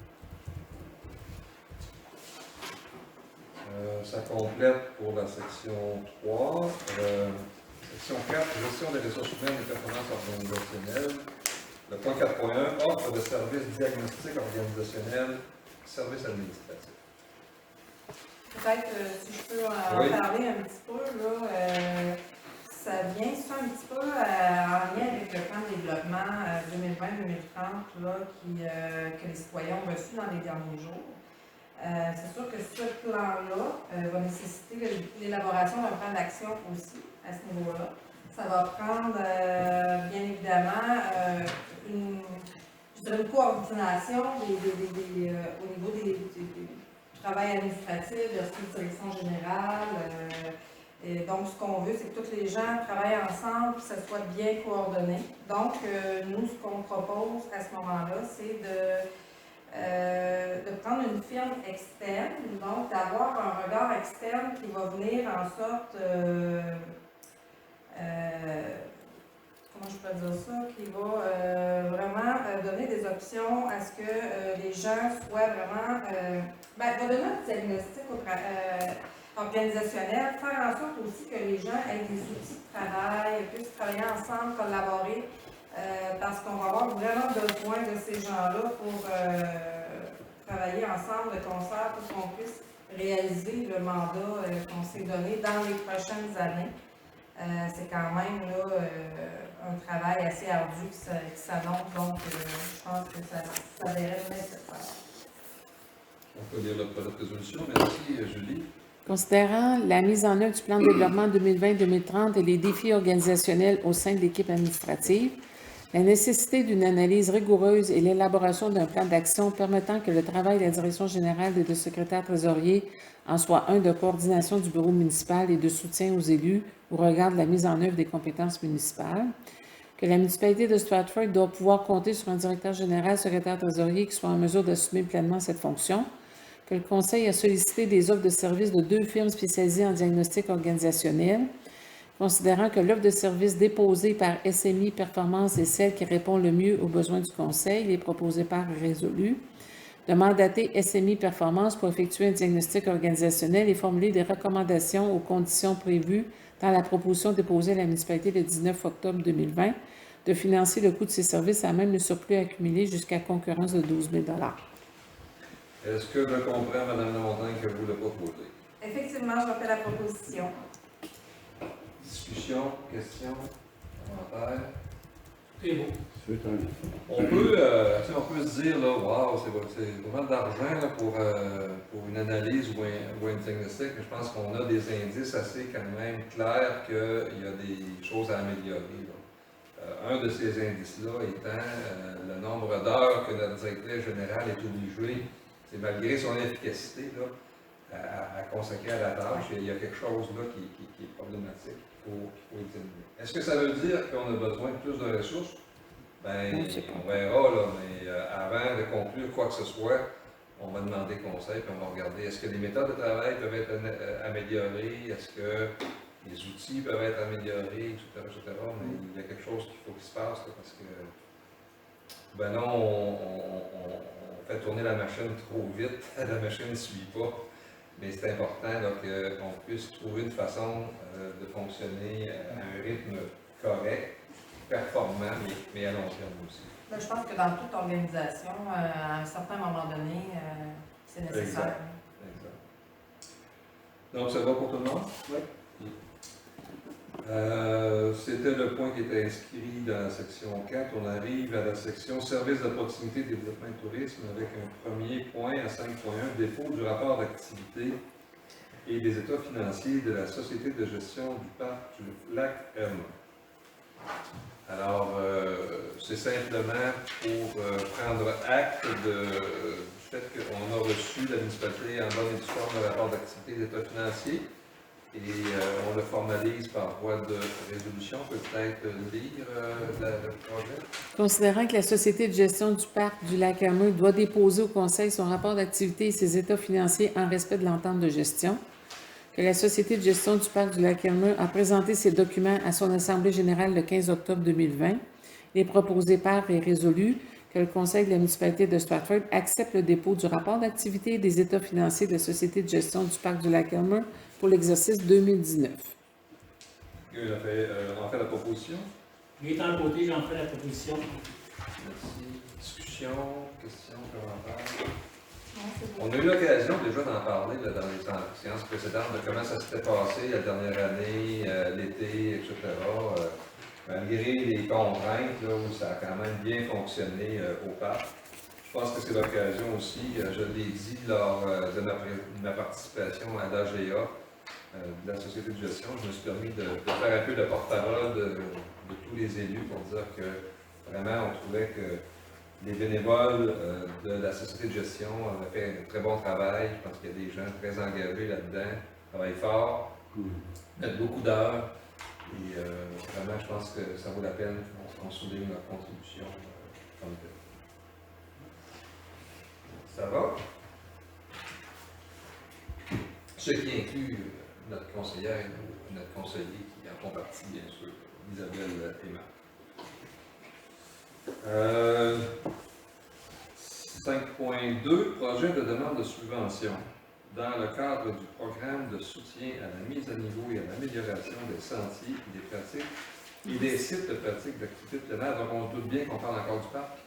Ça complète pour la section 3. Section 4, gestion des ressources humaines et performances organisationnelles. Le point 4.1, offre de services diagnostiques organisationnels, services administratifs. Peut-être, si je peux en parler un petit peu, là, ça vient ça un petit peu en lien avec le plan de développement 2020-2030 que les citoyens ont reçu dans les derniers jours. C'est sûr que ce plan-là va nécessiter l'élaboration d'un plan d'action aussi à ce niveau-là. Ça va prendre, bien évidemment, une coordination au niveau du travail administratif, de la direction générale. Et donc, ce qu'on veut, c'est que tous les gens travaillent ensemble, que ça soit bien coordonné. Donc, nous, ce qu'on propose à ce moment-là, c'est de prendre une firme externe, donc d'avoir un regard externe qui va venir en sorte, comment je peux dire ça, qui va vraiment donner des options à ce que les gens soient vraiment, va donner un diagnostic organisationnel, faire en sorte aussi que les gens aient des outils de travail, puissent travailler ensemble, collaborer, parce qu'on va avoir vraiment besoin de ces gens-là pour travailler ensemble de concert pour qu'on puisse réaliser le mandat qu'on s'est donné dans les prochaines années. C'est quand même là, un travail assez ardu qui s'annonce, donc je pense que ça verrait nécessaire. On peut lire le projet de résolution. Merci, Julie. Considérant la mise en œuvre du plan de développement 2020-2030 et les défis organisationnels au sein de l'équipe administrative, la nécessité d'une analyse rigoureuse et l'élaboration d'un plan d'action permettant que le travail de la direction générale et de secrétaire trésorier en soit un de coordination du bureau municipal et de soutien aux élus au regard de la mise en œuvre des compétences municipales, que la municipalité de Stratford doit pouvoir compter sur un directeur général, secrétaire trésorier qui soit en mesure d'assumer pleinement cette fonction, que le Conseil a sollicité des offres de services de 2 firmes spécialisées en diagnostic organisationnel, considérant que l'offre de services déposée par SMI Performance est celle qui répond le mieux aux besoins du Conseil et proposée par Résolu, de mandater SMI Performance pour effectuer un diagnostic organisationnel et formuler des recommandations aux conditions prévues dans la proposition déposée à la municipalité le 19 octobre 2020, de financer le coût de ces services à même le surplus accumulé jusqu'à concurrence de 12 000 $. Est-ce que je comprends, Mme Lamontagne, que vous le proposez? Effectivement, je refais la proposition. Discussion, questions, commentaires? C'est beau. On peut se dire, là, wow, c'est vraiment de l'argent là, pour une analyse ou un diagnostic, mais je pense qu'on a des indices assez quand même clairs qu'il y a des choses à améliorer. Un de ces indices-là étant le nombre d'heures que notre directeur général est obligé, c'est malgré son efficacité, là, à consacrer à la tâche, il y a quelque chose là qui est problématique, qu'il faut examiner. Est-ce que ça veut dire qu'on a besoin de plus de ressources? Bien, on verra, là, mais avant de conclure quoi que ce soit, on va demander conseil, puis on va regarder est-ce que les méthodes de travail peuvent être améliorées, est-ce que les outils peuvent être améliorés, etc., etc. Mais il y a quelque chose qu'il faut qu'il se passe, là, parce que ben non, on fait tourner la machine trop vite, la machine ne suit pas. Mais c'est important qu'on puisse trouver une façon de fonctionner à un rythme correct, performant, mais à long terme aussi. Je pense que dans toute organisation, à un certain moment donné, c'est nécessaire. Exact. Donc, ça va pour tout le monde? Oui. C'était le point qui était inscrit dans la section 4. On arrive à la section services de proximité, développement et tourisme avec un premier point à 5.1, dépôt du rapport d'activité et des états financiers de la Société de gestion du parc du lac Hermon. Alors, c'est simplement pour prendre acte du fait qu'on a reçu la municipalité en bonne et due forme le rapport d'activité et des états financiers. Et on le formalise par voie de résolution. Peut-être lire le projet. Considérant que la Société de gestion du parc du lac Hermon doit déposer au Conseil son rapport d'activité et ses états financiers en respect de l'entente de gestion, que la Société de gestion du parc du lac Hermon a présenté ses documents à son Assemblée générale le 15 octobre 2020 Il est proposé par et résolu que le Conseil de la municipalité de Stratford accepte le dépôt du rapport d'activité et des états financiers de la Société de gestion du parc du Lac-Elmer pour l'exercice 2019. On a fait la proposition. Gaétan Côté, j'en fais la proposition. Merci. Discussion, questions, commentaires. Non, c'est beau. On a eu l'occasion déjà d'en parler là, dans les séances précédentes, de comment ça s'était passé la dernière année, l'été, etc. Malgré les contraintes, là, où ça a quand même bien fonctionné au parc. Je pense que c'est l'occasion aussi, je l'ai dit lors de ma participation à l'AGA, de la société de gestion, je me suis permis de faire un peu le porte-parole de tous les élus pour dire que vraiment on trouvait que les bénévoles de la société de gestion avaient fait un très bon travail. Je pense qu'il y a des gens très engagés là-dedans, travaillent fort, mettent beaucoup d'heures. Et vraiment, je pense que ça vaut la peine qu'on souligne leur contribution comme telle. Ça va? Ce qui inclut notre conseillère et notre conseiller qui en font partie, bien sûr, Isabelle et Marc. 5.2, projet de demande de subvention. Dans le cadre du programme de soutien à la mise à niveau et à l'amélioration des sentiers, des pratiques et des sites de pratique d'activité de plein air, donc on se doute bien qu'on parle encore du parc.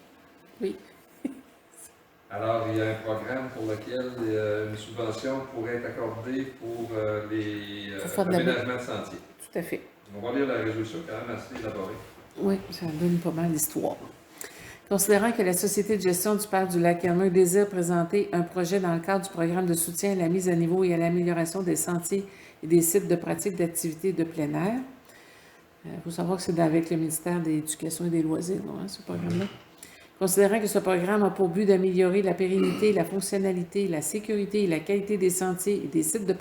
Oui. Alors, il y a un programme pour lequel une subvention pourrait être accordée pour les aménagements de sentiers. Tout à fait. On va lire la résolution quand même assez élaborée. Oui, ça donne pas mal d'histoire. Considérant que la Société de gestion du parc du Lac-Elmer désire présenter un projet dans le cadre du programme de soutien à la mise à niveau et à l'amélioration des sentiers et des sites de pratique d'activités de plein air. Il faut savoir que c'est avec le ministère de l'Éducation et des Loisirs, non, ce programme-là. Considérant que ce programme a pour but d'améliorer la pérennité, la fonctionnalité, la sécurité et la qualité des sentiers et des sites de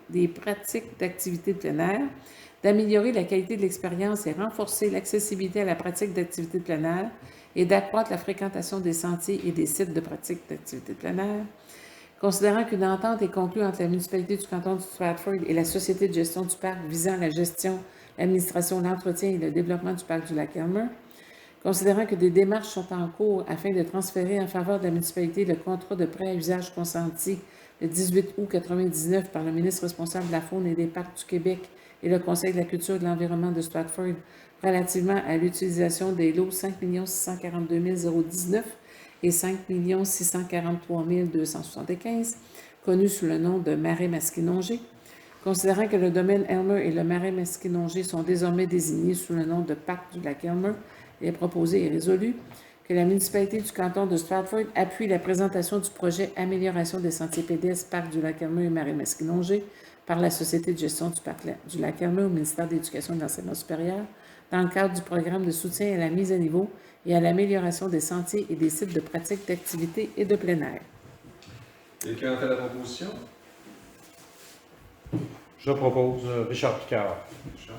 des pratiques d'activités de plein air, d'améliorer la qualité de l'expérience et renforcer l'accessibilité à la pratique d'activités de plein air et d'accroître la fréquentation des sentiers et des sites de pratique d'activités de plein air. Considérant qu'une entente est conclue entre la municipalité du canton de Stratford et la Société de gestion du parc visant la gestion, l'administration, l'entretien et le développement du parc du Lac-Elmer. Considérant que des démarches sont en cours afin de transférer en faveur de la municipalité le contrat de prêt à usage consenti le 18 août 1999 par le ministre responsable de la Faune et des Parcs du Québec et le Conseil de la culture et de l'environnement de Stratford relativement à l'utilisation des lots 5 642 019 et 5 643 275, connus sous le nom de Marais Masquinongé. Considérant que le domaine Elmer et le Marais Masquinongé sont désormais désignés sous le nom de Parc du Lac-Elmer, il est proposé et résolu que la municipalité du canton de Stratford appuie la présentation du projet Amélioration des sentiers pédestres Parc du Lac-Elmer et Marais Masquinongé par la Société de gestion du Parc du Lac-Elmer au ministère de l'Éducation et de l'Enseignement supérieur dans le cadre du programme de soutien à la mise à niveau et à l'amélioration des sentiers et des sites de pratique d'activités et de plein air. Quelqu'un a fait la proposition? Je propose Richard Picard. Richard.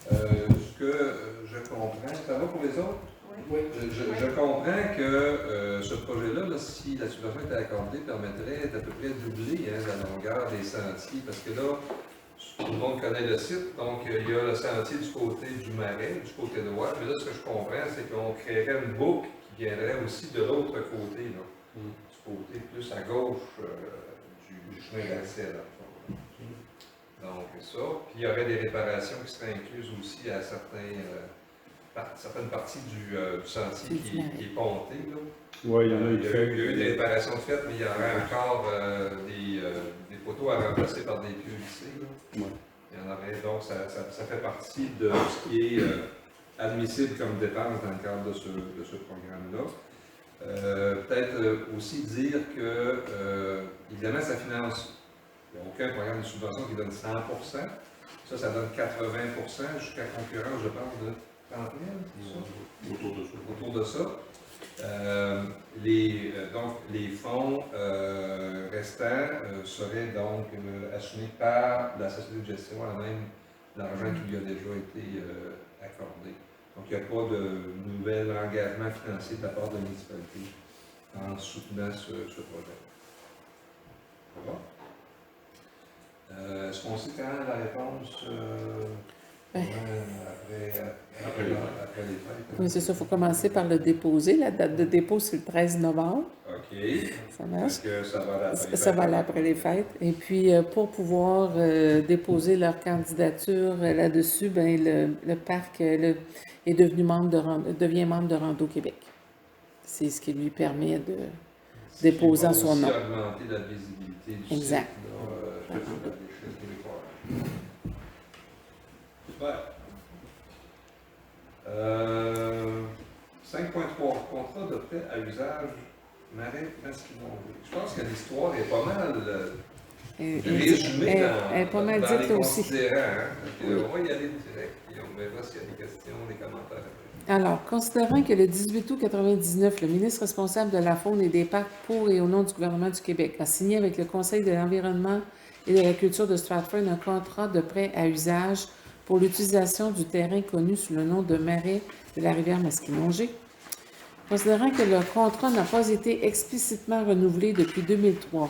Ce que je comprends, ça va pour les autres? Oui. Je comprends que ce projet-là, là, si la subvention était accordée, permettrait d'à peu près doubler la longueur des sentiers, parce que là, tout le monde connaît le site, donc il y a le sentier du côté du Marais, du côté droit, mais là, ce que je comprends, c'est qu'on créerait une boucle qui viendrait aussi de l'autre côté, là, du côté plus à gauche du chemin d'accès, là. Donc, ça. Puis, il y aurait des réparations qui seraient incluses aussi à certaines parties du sentier qui est ponté. Oui, il y en a eu il y a eu des réparations faites, mais il y aurait encore des poteaux à remplacer par des pieux lissés. Ouais. Il y en aurait, donc, ça fait partie de ce qui est admissible comme dépense dans le cadre de ce programme-là. Peut-être aussi dire que, évidemment, ça finance. Il n'y a aucun programme de subvention qui donne 100 %. Ça donne 80 % jusqu'à concurrence, je pense, de 30 000, c'est ça? Autour de ça. Donc, les fonds restants seraient donc assumés par la société de gestion à même l'argent qui lui a déjà été accordé. Donc, il n'y a pas de nouvel engagement financier de la part de la municipalité en soutenant ce projet. Ça va? Est-ce qu'on sait quand la réponse? Ben. Après les fêtes. Oui, c'est ça. Il faut commencer par le déposer. La date de dépôt, c'est le 13 novembre. OK. Ça marche. Est-ce que ça va aller après les fêtes? Ça va aller après les fêtes. Et puis, pour pouvoir déposer leur candidature là-dessus, ben, le parc devient membre de Rando Québec. C'est ce qui lui permet de déposer en son nom. Ça va aussi augmenter la visibilité du exact. site. Super. 5.3, contrat de prêt à usage marais Masquinongé. Je pense que l'histoire est pas mal résumée elle est pas mal dans dite les aussi. considérants. Hein? On va y aller direct et on verra s'il y a des questions, des commentaires. Alors, considérant que le 18 août 1999, le ministre responsable de la Faune et des Parcs pour et au nom du gouvernement du Québec a signé avec le Conseil de l'environnement et de la culture de Stratford un contrat de prêt à usage pour l'utilisation du terrain connu sous le nom de marais de la rivière Masquinongé. Considérant que le contrat n'a pas été explicitement renouvelé depuis 2003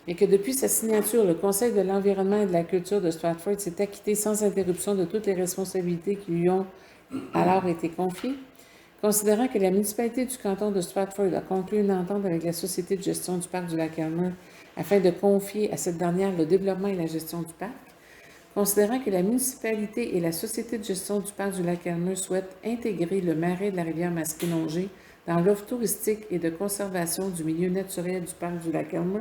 et que depuis sa signature, le Conseil de l'environnement et de la culture de Stratford s'est acquitté sans interruption de toutes les responsabilités qui lui ont alors été confiées, considérant que la municipalité du canton de Stratford a conclu une entente avec la Société de gestion du parc du Lac-Elmer afin de confier à cette dernière le développement et la gestion du parc, considérant que la municipalité et la Société de gestion du parc du Lac-Elmer souhaitent intégrer le marais de la rivière Masquinongé dans l'offre touristique et de conservation du milieu naturel du parc du Lac-Elmer,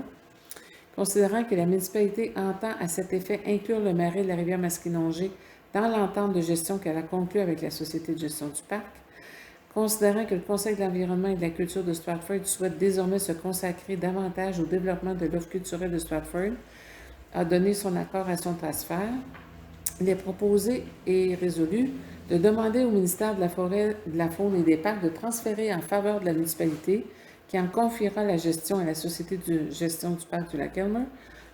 considérant que la municipalité entend à cet effet inclure le marais de la rivière Masquinongé dans l'entente de gestion qu'elle a conclue avec la Société de gestion du parc, considérant que le Conseil de l'environnement et de la culture de Stratford souhaite désormais se consacrer davantage au développement de l'offre culturelle de Stratford, a donné son accord à son transfert, il est proposé et résolu de demander au ministère de la Forêt, de la Faune et des Parcs de transférer en faveur de la municipalité, qui en confiera la gestion à la Société de gestion du parc du Lac-Elmer,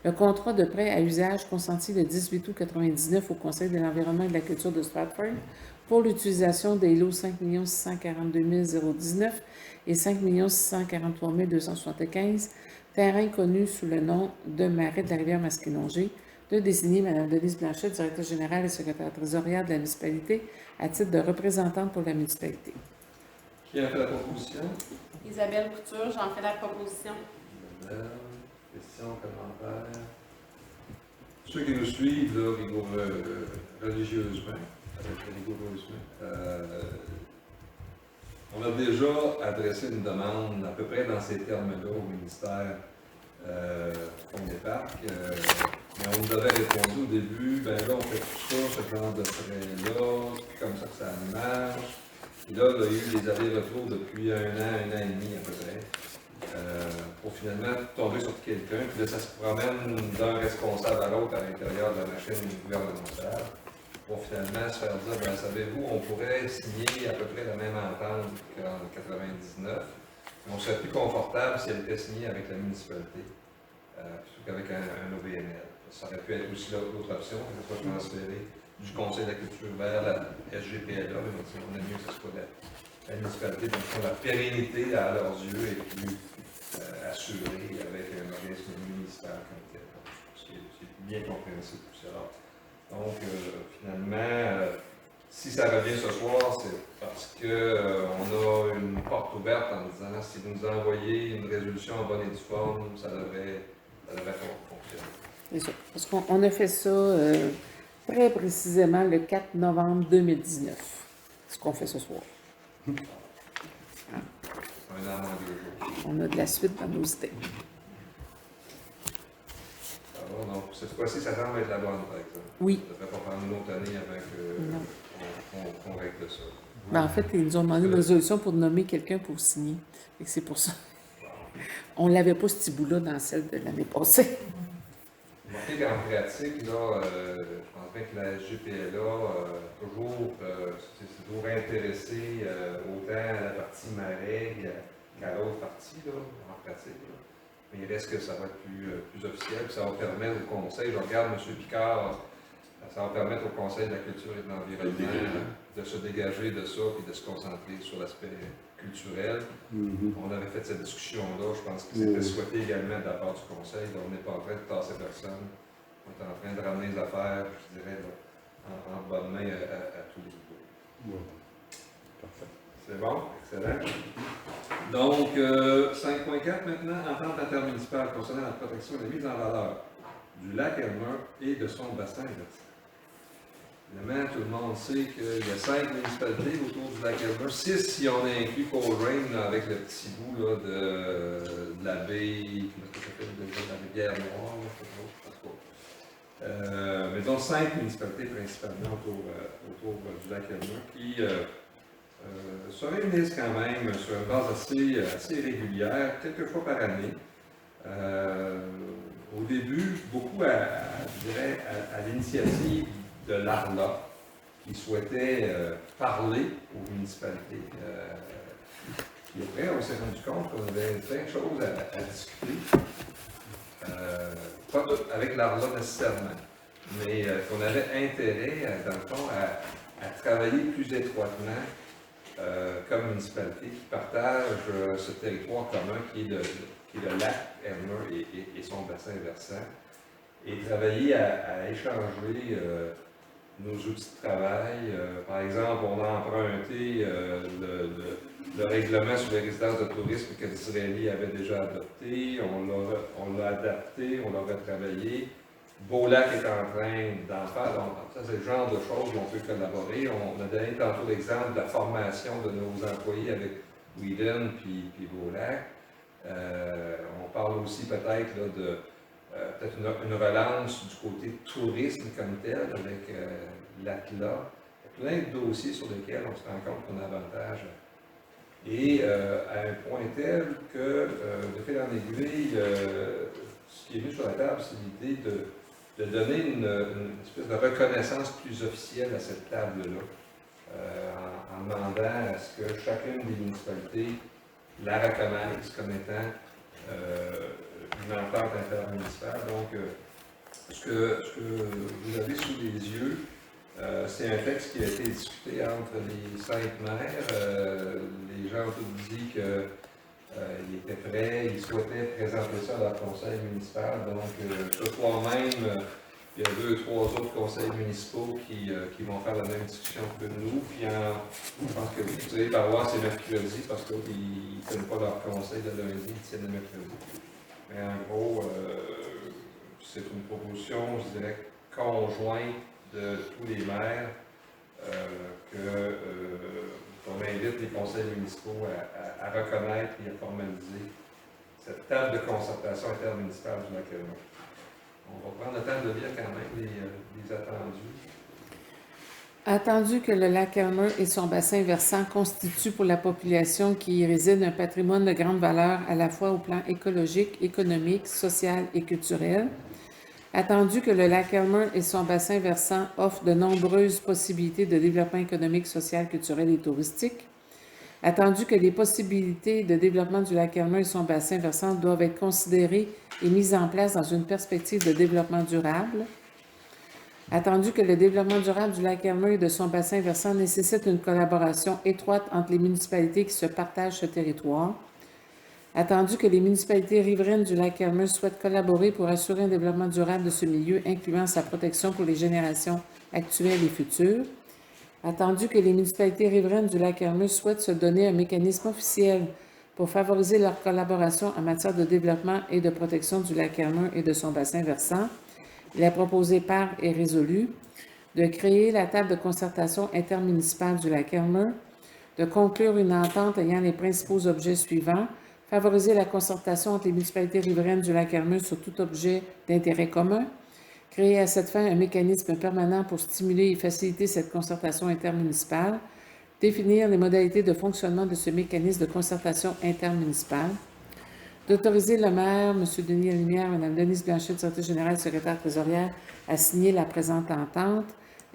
le contrat de prêt à usage consenti le 18 août 1999 au Conseil de l'environnement et de la culture de Stratford pour l'utilisation des lots 5 642 019 et 5 643 275, terrain connu sous le nom de marais de la rivière Masquinongé, de désigner Mme Denise Blanchet, directrice générale et secrétaire trésorière de la municipalité, à titre de représentante pour la municipalité. Qui a fait la proposition? Isabelle Couture, j'en fais la proposition. Questions, commentaires? Ceux qui nous suivent là, religieusement, on a déjà adressé une demande à peu près dans ces termes-là au ministère Fonds des Parcs, mais on nous avait répondu au début, ben là on fait tout ça, ce genre de prêt-là, puis comme ça que ça marche. Puis là, il y a eu des allers-retours depuis un an et demi à peu près. Pour finalement tomber sur quelqu'un, puis là ça se promène d'un responsable à l'autre à l'intérieur de la machine gouvernementale, pour finalement se faire dire, ben savez-vous, on pourrait signer à peu près la même entente qu'en 99, mais on serait plus confortable si elle était signée avec la municipalité, plutôt qu'avec un OBNL. Ça aurait pu être aussi l'autre option, que ce soit transféré du Conseil de la culture vers la SGPLA, mais on a mieux que ce soit la municipalité, donc la pérennité à leurs yeux est plus assurée avec un organisme ministériel comme tel. C'est bien compréhensible tout ça. Donc, finalement, si ça revient ce soir, c'est parce qu'on a une porte ouverte en disant si vous nous envoyez une résolution en bonne et due forme, ça devrait fonctionner. C'est ça. Parce qu'on a fait ça très précisément le 4 novembre 2019, ce qu'on fait ce soir. Un an moins 2 jours. On a de la suite dans nos idées. Alors, donc, cette fois-ci, ça semble être la bonne, par exemple. Oui. Ça ne devrait pas prendre une autre année avant qu'on règle ça. Ben, en fait, ils nous ont demandé une résolution pour nommer quelqu'un pour signer. Et c'est pour ça. On ne l'avait pas, ce petit bout-là, dans celle de l'année passée. Remarquez qu'en pratique, là, je pense bien que la SGPLA, c'est toujours intéressé autant à la partie marais qu'à l'autre partie, là, en pratique. Là. Mais il reste que ça va être plus officiel, puis ça va permettre au Conseil, je regarde M. Picard, ça va permettre au Conseil de la culture et de l'environnement de se dégager de ça et de se concentrer sur l'aspect culturel. On avait fait cette discussion-là, je pense que c'était souhaité également de la part du Conseil, donc on n'est pas en train de tasser personne, on est en train de ramener les affaires, je dirais, en bonne main à C'est bon, excellent. Donc, 5.4 maintenant, entente intermunicipale concernant la protection et la mise en valeur du lac Elmer et de son bassin versant. Évidemment, tout le monde sait qu'il y a 5 municipalités autour du lac Elmer, 6 si on inclut Coleraine avec le petit bout là, de la baie, comment ça s'appelle, de la rivière Noire, en tout cas. Mais donc 5 municipalités principalement autour du lac Elmer qui se réunissent quand même sur une base assez régulière, quelques fois par année. Au début, beaucoup je dirais, à l'initiative de l'ARLA, qui souhaitait parler aux municipalités. Puis après, on s'est rendu compte qu'on avait plein de choses à discuter. Pas avec l'ARLA nécessairement, mais qu'on avait intérêt, dans le fond, à travailler plus étroitement comme municipalité qui partage ce territoire commun qui est le lac Elmer et son bassin versant, et travailler à échanger nos outils de travail. Par exemple, on a emprunté le règlement sur les résidences de tourisme que l'Israéli avait déjà adopté, on l'a adapté, on l'a retravaillé. Beaulac est en train d'en faire, donc ça c'est le genre de choses où on peut collaborer. On a donné tantôt l'exemple de la formation de nos employés avec Whedon puis Beaulac. On parle aussi peut-être de peut-être une relance du côté tourisme comme tel avec l'ATLA. Il y a plein de dossiers sur lesquels on se rend compte qu'on a avantage. Et à un point tel que, de fil en aiguille, ce qui est mis sur la table, c'est l'idée de donner une espèce de reconnaissance plus officielle à cette table-là, en demandant à ce que chacune des municipalités la reconnaisse comme étant une entente intermunicipale. Donc, ce que vous avez sous les yeux, c'est un texte qui a été discuté entre les 5 maires. Les gens ont tous dit qu'ils étaient prêts, ils souhaitaient présenter ça à leur conseil municipal. Donc, ce soir-même, il y a 2 ou 3 autres conseils municipaux qui vont faire la même discussion que nous. Puis, je pense que vous savez, paroisse, c'est mercredi parce qu'ils ne tiennent pas leur conseil de lundi, ils tiennent le mercredi. Mais en gros, c'est une proposition, je dirais, conjointe de tous les maires qu'on invite les conseils municipaux à reconnaître et à formaliser cette table de concertation intermunicipale du lac Elmer. On va prendre le temps de lire quand même les attendus. Attendu que le lac Elmer et son bassin versant constituent pour la population qui y réside un patrimoine de grande valeur à la fois au plan écologique, économique, social et culturel. Attendu que le lac Elmer et son bassin versant offrent de nombreuses possibilités de développement économique, social, culturel et touristique. Attendu que les possibilités de développement du lac Elmer et son bassin versant doivent être considérées et mises en place dans une perspective de développement durable. Attendu que le développement durable du lac Elmer et de son bassin versant nécessite une collaboration étroite entre les municipalités qui se partagent ce territoire. Attendu que les municipalités riveraines du lac Elmer souhaitent collaborer pour assurer un développement durable de ce milieu, incluant sa protection pour les générations actuelles et futures. Attendu que les municipalités riveraines du lac Elmer souhaitent se donner un mécanisme officiel pour favoriser leur collaboration en matière de développement et de protection du lac Elmer et de son bassin versant, il est proposé par et résolu de créer la table de concertation intermunicipale du lac Elmer, de conclure une entente ayant les principaux objets suivants: favoriser la concertation entre les municipalités riveraines du lac Elmer sur tout objet d'intérêt commun, créer à cette fin un mécanisme permanent pour stimuler et faciliter cette concertation intermunicipale, définir les modalités de fonctionnement de ce mécanisme de concertation intermunicipale, d'autoriser le maire, M. Denis Lalumière, Mme Denise Blanchet, directrice générale, secrétaire trésorière, à signer la présente entente.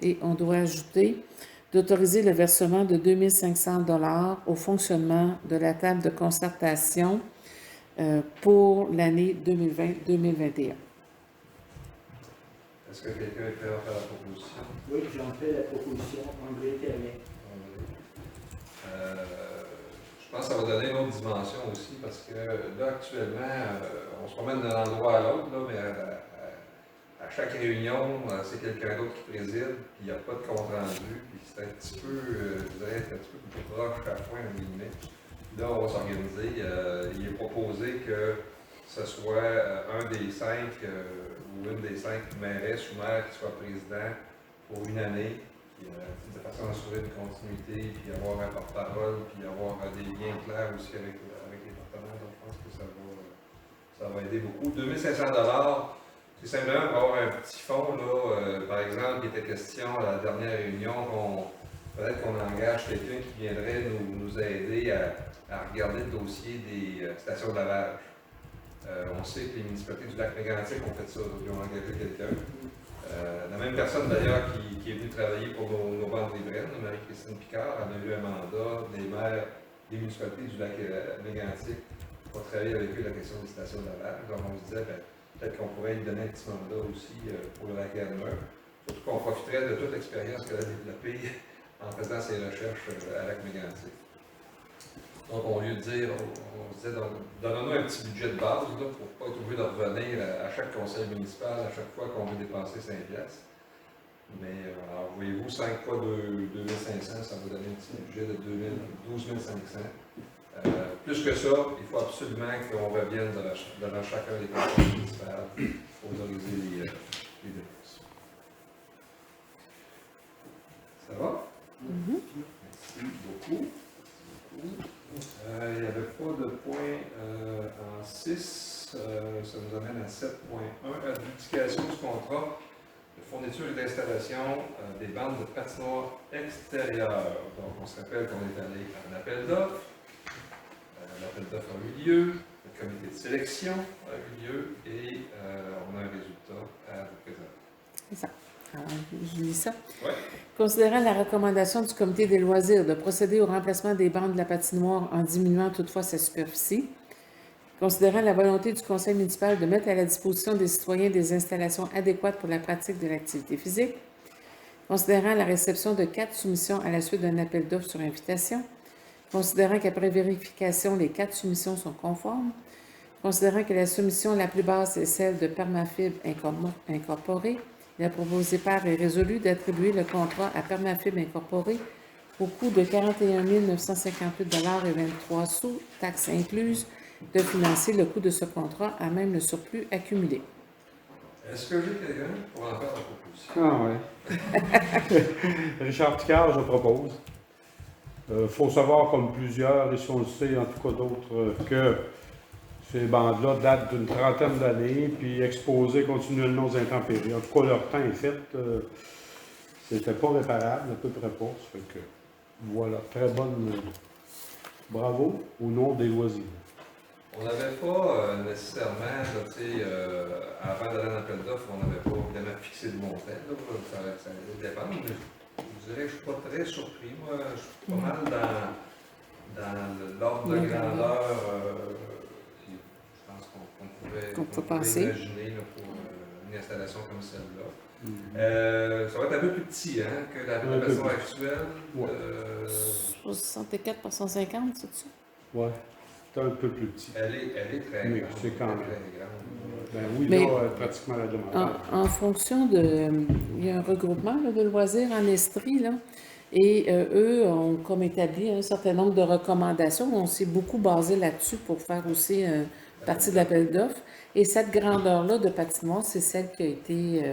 Et on doit ajouter d'autoriser le versement de 2 500 $ au fonctionnement de la table de concertation pour l'année 2020-2021. Est-ce que quelqu'un est prêt à faire la proposition? Oui, j'en fais la proposition. André Terrien. Je pense que ça va donner une autre dimension aussi, parce que là, actuellement, on se promène d'un endroit à l'autre, mais à chaque réunion, c'est quelqu'un d'autre qui préside, puis il n'y a pas de compte rendu, puis c'est un petit peu, je dirais, c'est un petit peu plus proche à point, entre guillemets. Là, on va s'organiser. Il est proposé que ce soit un des 5 ou une des 5 mairesses ou maires qui soit président pour une année, puis, de façon à assurer une continuité, puis avoir un porte-parole, puis avoir des liens clairs aussi avec les partenaires. Donc, je pense que ça va aider beaucoup. 2 500 $, c'est simplement pour avoir un petit fonds, là, par exemple, il était question à la dernière réunion peut-être qu'on engage quelqu'un qui viendrait nous aider à regarder le dossier des stations de lavage. On sait que les municipalités du lac Mégantic ont fait ça, donc ils ont engagé quelqu'un. La même personne d'ailleurs qui est venue travailler pour nos ventes riveraines, Marie-Christine Picard, elle a eu un mandat des maires des municipalités du lac Mégantic pour travailler avec eux la question des stations de lavage. Donc on se disait, peut-être qu'on pourrait lui donner un petit mandat aussi pour le lac Galmer. Surtout qu'on profiterait de toute l'expérience qu'elle a développée en faisant ses recherches à lac Mégantic. Donc, au lieu de dire, on se disait, donnons-nous un petit budget de base là, pour ne pas être obligé de revenir à chaque conseil municipal à chaque fois qu'on veut dépenser 5 piastres. Mais, alors, voyez-vous, 5 fois 2 500, ça va donner un petit budget de 12 500. Plus que ça, il faut absolument qu'on revienne devant chacun des conseils municipaux pour autoriser les dépenses. Ça va? Merci beaucoup. Il n'y avait pas de point en 6, ça nous amène à 7.1, adjudication du contrat de fourniture et d'installation des bandes de patinoire extérieures. Donc on se rappelle qu'on est allé à un appel d'offres, l'appel d'offres a eu lieu, le comité de sélection a eu lieu et on a un résultat à vous présenter. C'est ça. Alors, je lis ça. Ouais. Considérant la recommandation du comité des loisirs de procéder au remplacement des bandes de la patinoire en diminuant toutefois sa superficie, considérant la volonté du conseil municipal de mettre à la disposition des citoyens des installations adéquates pour la pratique de l'activité physique, considérant la réception de 4 soumissions à la suite d'un appel d'offres sur invitation, considérant qu'après vérification, les 4 soumissions sont conformes, considérant que la soumission la plus basse est celle de Permafib Incorporé, la proposée part est résolue d'attribuer le contrat à Permafib Incorporé au coût de 41 958,23 $, taxes incluses, de financer le coût de ce contrat à même le surplus accumulé. Est-ce que j'ai quelqu'un pour en faire la proposition? Ah ouais. Richard Picard, je propose. Faut savoir, comme plusieurs, ici on le sait, en tout cas d'autres, que ces bandes-là datent d'une 30aine d'années, puis exposées continuellement aux intempéries. En tout cas, leur temps est fait. C'était pas réparable, à peu près pas. Ça fait que, voilà, très bonne. Bravo au nom des loisirs. On n'avait pas nécessairement, avant d'aller dans l'appel d'offres, on n'avait pas évidemment fixé de montant. Ça dépend. Mais je dirais que je ne suis pas très surpris. Moi, je suis pas mal dans l'ordre de grandeur. Je pense qu'on pourrait penser. imaginer là, pour une installation comme celle-là. Ça va être un peu plus petit que la version actuelle. Ouais. 64 par 150, c'est ça? Oui, c'est un peu plus petit. Elle est très Mais grande. c'est quand même. Très grande. Ben oui, Mais là, pratiquement la demande. En fonction de... Il y a un regroupement là, de loisirs en Estrie, là, et eux ont comme établi un certain nombre de recommandations. On s'est beaucoup basé là-dessus pour faire aussi partie de l'appel d'offres. Et cette grandeur-là de patinoire, c'est celle qui a été...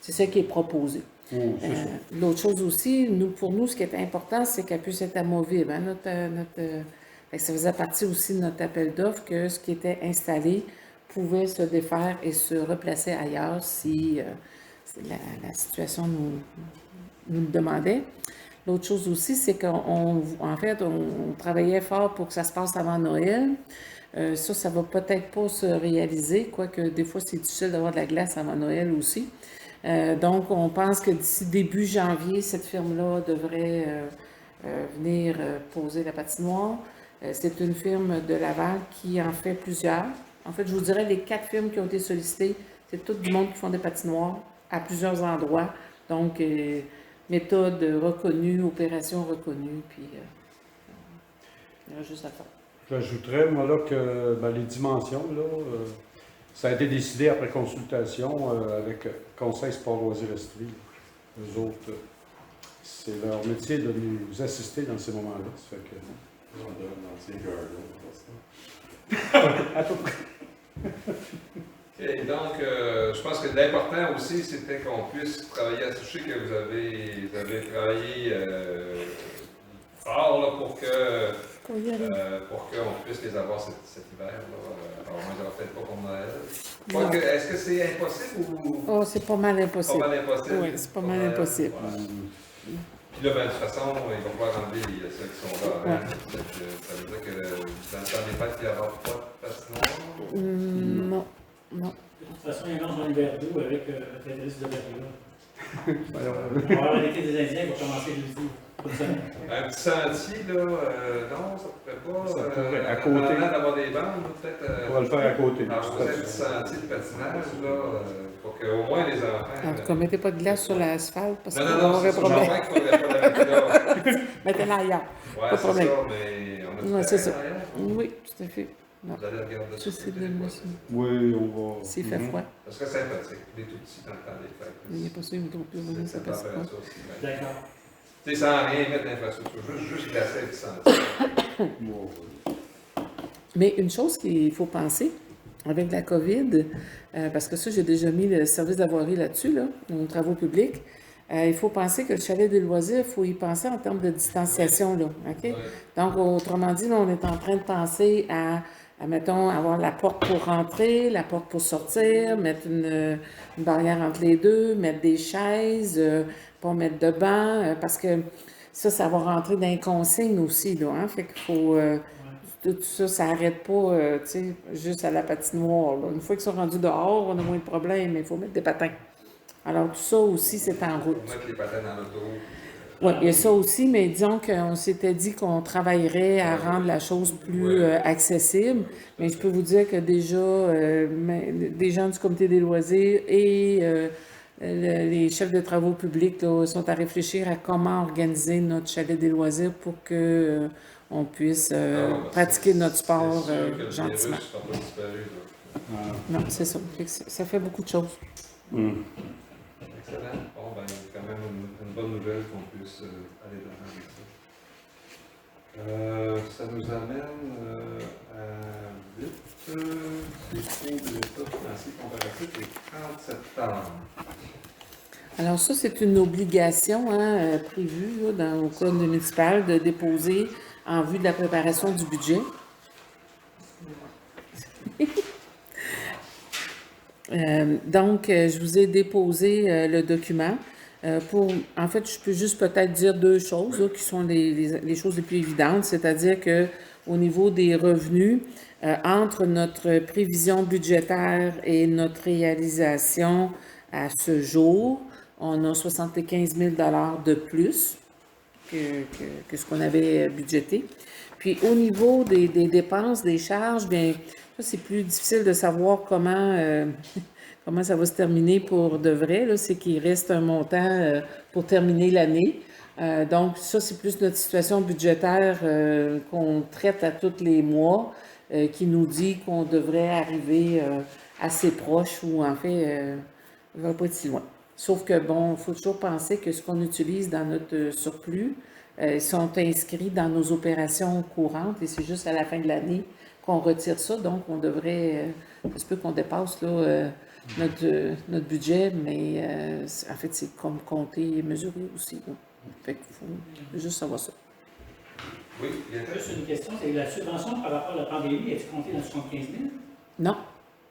c'est celle qui est proposée. Oh, c'est ça. L'autre chose aussi, pour nous, ce qui est important, c'est qu'elle puisse être amovible. Hein, fait que ça faisait partie aussi de notre appel d'offres que ce qui était installé pouvait se défaire et se replacer ailleurs si la situation nous le demandait. L'autre chose aussi, c'est qu'en fait, on travaillait fort pour que ça se passe avant Noël. Ça va peut-être pas se réaliser, quoique des fois, c'est difficile d'avoir de la glace avant Noël aussi. Donc, on pense que d'ici début janvier, cette firme-là devrait venir poser la patinoire. C'est une firme de Laval qui en fait plusieurs. En fait, je vous dirais, les 4 firmes qui ont été sollicitées, c'est tout du monde qui font des patinoires à plusieurs endroits. Donc, méthode reconnue, opération reconnue, puis il y a juste à faire. J'ajouterais, moi, là, que les dimensions, là, Ça a été décidé après consultation avec Conseil Sport Loisirs Estrie. Eux autres, c'est leur métier de nous assister dans ces moments-là. Ça fait que, On donne un ancien gardien pour ça. à peu près. OK, donc, je pense que l'important aussi, c'était qu'on puisse travailler. Je sais que vous avez travaillé fort là, pour qu'on puisse les avoir cet hiver. Alors, moi, je ne peut-être pas pour Noël. Est-ce que c'est impossible ou. Oh, c'est pas mal impossible. Pas mal impossible. Oui, c'est pas mal impossible. Voilà. Puis là, ben, de toute façon, ils vont pouvoir enlever ceux qui sont là. Hein? Ça veut dire que dans le temps des fêtes, il n'y aura pas de patinoire? Non, non. De toute façon, ils mangent dans l'hiver d'eau avec la liste de Barilla. On Alors, va avoir l'été des Indiens pour commencer jeudi. Un petit sentier, là, non, ça ne pourrait pas. Ça pourrait, à côté. Avant d'avoir des bandes, peut-être. on va le faire à côté. Alors, je faisais un petit sentier de patinage, là, pour qu'au moins les enfants. En tout cas, mettez pas de glace sur l'asphalte parce qu'on non, aurait c'est ça, problème. j'entends qu'il ne faudrait pas la mettre là. Mettez-la ailleurs. Ouais, Pas de c'est problème. ça, mais on a du Ouais, c'est ça. terrain derrière. Oui, tout à fait. Vous allez regarder Ça, c'est de côté, l'émotion. Oui, on va. S'il fait froid. Ça serait sympathique, les tout petits dans le temps des fêtes. Il n'y a pas ça, il me trompe plus. C'est Ça cette passe pas. température aussi. Ben, D'accord. tu sais, sans rien mettre d'infrastructure, juste glacer et sentir. Mais une chose qu'il faut penser avec la COVID, parce que ça, j'ai déjà mis le service d'avoirie là-dessus, là, aux travaux publics, il faut penser que le chalet des loisirs, il faut y penser en termes de distanciation, là, OK? Ouais. Donc, autrement dit, là, on est en train de penser à, mettons, avoir la porte pour rentrer, la porte pour sortir, mettre une barrière entre les deux, mettre des chaises, pas mettre de banc, parce que ça va rentrer dans les consignes aussi, là, hein? Fait qu'il faut... tout ça, ça n'arrête pas, tu sais, juste à la patinoire, là. Une fois qu'ils sont rendus dehors, on a moins de problèmes, mais il faut mettre des patins. Alors, tout ça aussi, c'est en route. Pour mettre les patins dans l'auto. Oui, il y a ça aussi, mais disons qu'on s'était dit qu'on travaillerait à rendre la chose plus accessible. Mais je peux vous dire que déjà, des gens du comité des loisirs et les chefs de travaux publics là, sont à réfléchir à comment organiser notre chalet des loisirs pour que on puisse pratiquer notre sport gentiment. Le virus sera pas disparu, là. Non, c'est ça. Fait que ça fait beaucoup de choses. Excellent. Bon, ben, quand même une bonne nouvelle qu'on puisse aller de l'avant avec ça. Ça nous amène à 8. Dépôt de l'état financier comparatif les 30 septembre. Alors ça, c'est une obligation prévue là, dans le code municipal de déposer en vue de la préparation du budget. Donc, je vous ai déposé le document. En fait, je peux juste peut-être dire deux choses là, qui sont les choses les plus évidentes, c'est-à-dire que au niveau des revenus, entre notre prévision budgétaire et notre réalisation à ce jour, on a 75 000 $ de plus que ce qu'on avait budgété. Puis au niveau des dépenses, des charges, bien, ça c'est plus difficile de savoir comment ça va se terminer pour de vrai. Là, c'est qu'il reste un montant pour terminer l'année. Donc ça, c'est plus notre situation budgétaire qu'on traite à tous les mois, qui nous dit qu'on devrait arriver assez proche ou en fait, on ne va pas être si loin. Sauf que, bon, il faut toujours penser que ce qu'on utilise dans notre surplus sont inscrits dans nos opérations courantes et c'est juste à la fin de l'année qu'on retire ça. Donc, on devrait, ça se peut qu'on dépasse là, notre budget, mais en fait, c'est comme compter et mesurer aussi. Là. Fait qu'il faut juste savoir ça. Oui, il y a Juste une question, c'est la subvention par rapport à la pandémie, est-ce comptée dans 75 000? Non.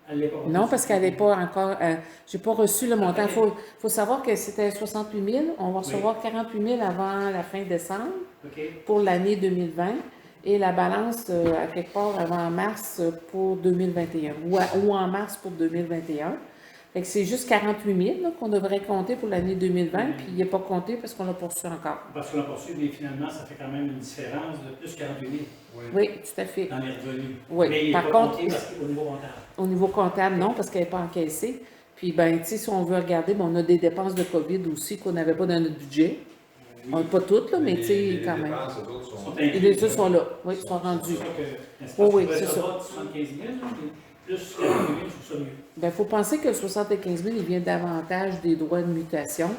Elle l'est pas. Non, parce qu'elle n'est pas encore... j'ai pas reçu le montant. Il faut savoir que c'était 68 000. On va recevoir 48 000 avant la fin décembre pour l'année 2020 et la balance à quelque part avant mars pour 2021 ou en mars pour 2021. Fait que c'est juste 48 000 là, qu'on devrait compter pour l'année 2020, puis il n'est pas compté parce qu'on l'a pas reçu encore. Parce qu'on l'a pas reçu, mais finalement, ça fait quand même une différence de plus 48 000 Oui, tout à fait. dans les revenus. Oui. Mais il n'est Par pas contre, compté parce qu'au niveau comptable. au niveau comptable, non, parce qu'elle n'est pas encaissée. Puis, ben, tu sais, si on veut regarder, ben, on a des dépenses de COVID aussi qu'on n'avait pas dans notre budget. Oui. On n'a pas toutes, là, mais tu sais, quand même. Sont Et les autres sont là. Oui, ils sont rendus. C'est ça que, Oui, c'est ça. 75 000, là, plus 40 000, je trouve ça mieux. Bien, il faut penser que le 75 000, il vient davantage des droits de mutation.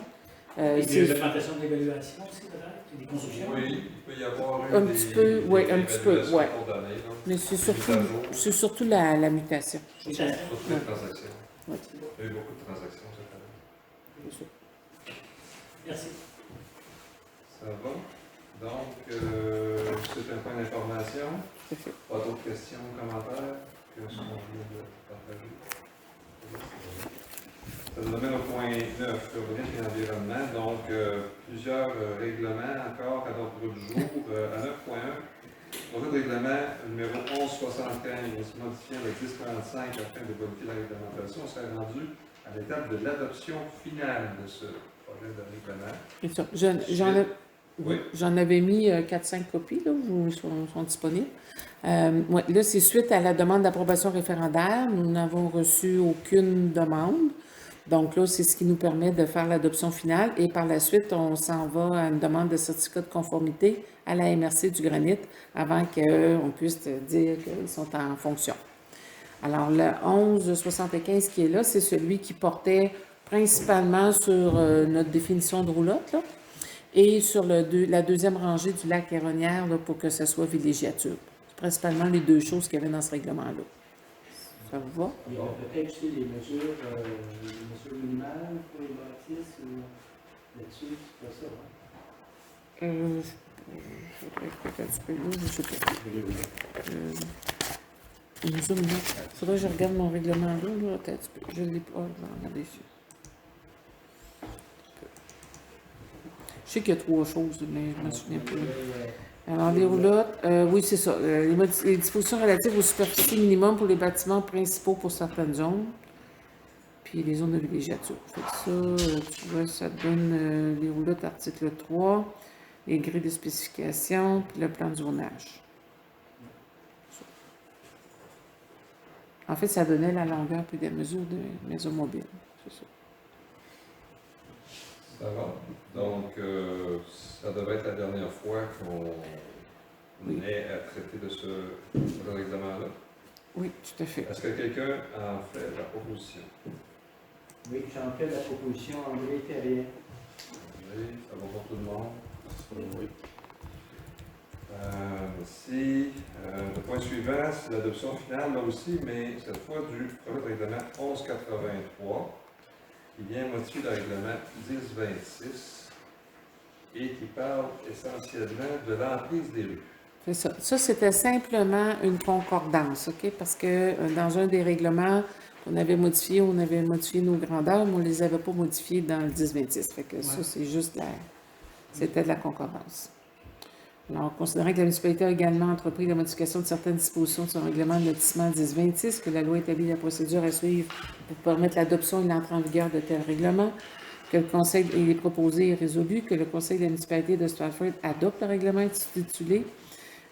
Et C'est- des augmentations d'évaluation aussi, peut-être, et des constructions. Oui, il peut y avoir eu Un petit peu, oui, un petit peu, réévaluations ouais. au cours d'année, là. Mais c'est Mise à surtout, jour. c'est surtout la mutation. Mutation. Surtout les transactions. Ouais. Il y a eu beaucoup de transactions cette année. C'est ça. Merci. Ça va? Donc, c'est un point d'information. Tout à fait. Pas d'autres questions ou commentaires que ce qu'on vient de partager? Ça nous amène au point 9, urbanisme et environnement. Donc, plusieurs règlements encore à l'ordre du jour. À 9.1, projet de règlement numéro 1175, modifiant le 1035 afin de modifier la réglementation. On serait rendu à l'étape de l'adoption finale de ce projet de règlement. C'est ça. Oui. J'en avais mis 4-5 copies, là, où ils sont disponibles. Ouais, là, c'est suite à la demande d'approbation référendaire. Nous n'avons reçu aucune demande. Donc là, c'est ce qui nous permet de faire l'adoption finale. Et par la suite, on s'en va à une demande de certificat de conformité à la MRC du Granit avant qu'on puisse dire qu'ils sont en fonction. Alors, le 1175 qui est là, c'est celui qui portait principalement sur notre définition de roulotte, là, et sur la deuxième rangée du lac Héronnière, là, pour que ce soit villégiature. C'est principalement les deux choses qu'il y avait dans ce règlement-là. Ça vous va? Il y a peut-être aussi les mesures minimales pour les bâtisses ou là-dessus, c'est pas ça, hein? Je faudrait peut-être un petit peu là, je sais pas. Les mesures minimales. Il faudrait que je regarde mon règlement là, peut-être. Je ne l'ai pas. Je vais regarder ici. Je sais qu'il y a 3 choses, mais je ne me souviens plus. Alors, les roulottes, oui, c'est ça. Les dispositions relatives aux superficies minimum pour les bâtiments principaux pour certaines zones. Puis les zones de villégiature. Fait que ça, tu vois, ça donne les roulottes article 3, les grilles de spécification, puis le plan de zonage. En fait, ça donnait la longueur puis des mesures de maison mobile. C'est ça. Ça va. Donc, ça devait être la dernière fois qu'on ait à traiter de ce règlement-là. Oui, tout à fait. Est-ce que quelqu'un en fait la proposition? Oui, j'en fais la proposition André Terrien. Oui, ça va pour tout le monde? Oui. Merci. Le point suivant, c'est l'adoption finale, là aussi, mais cette fois du projet de règlement 1183, qui vient modifier le règlement 1026 et qui parle essentiellement de l'emprise des rues. C'est ça. Ça, c'était simplement une concordance, OK? Parce que dans un des règlements qu'on avait modifié, on avait modifié nos grandeurs, mais on ne les avait pas modifiées dans le 1026. Fait que ça, c'est juste c'était de la concordance. Alors, considérant que la municipalité a également entrepris la modification de certaines dispositions de son règlement de lotissement 1026, que la loi établit la procédure à suivre pour permettre l'adoption et l'entrée en vigueur de tels règlements, que le Conseil, il est proposé et résolu que le Conseil de la municipalité de Stratford adopte le règlement intitulé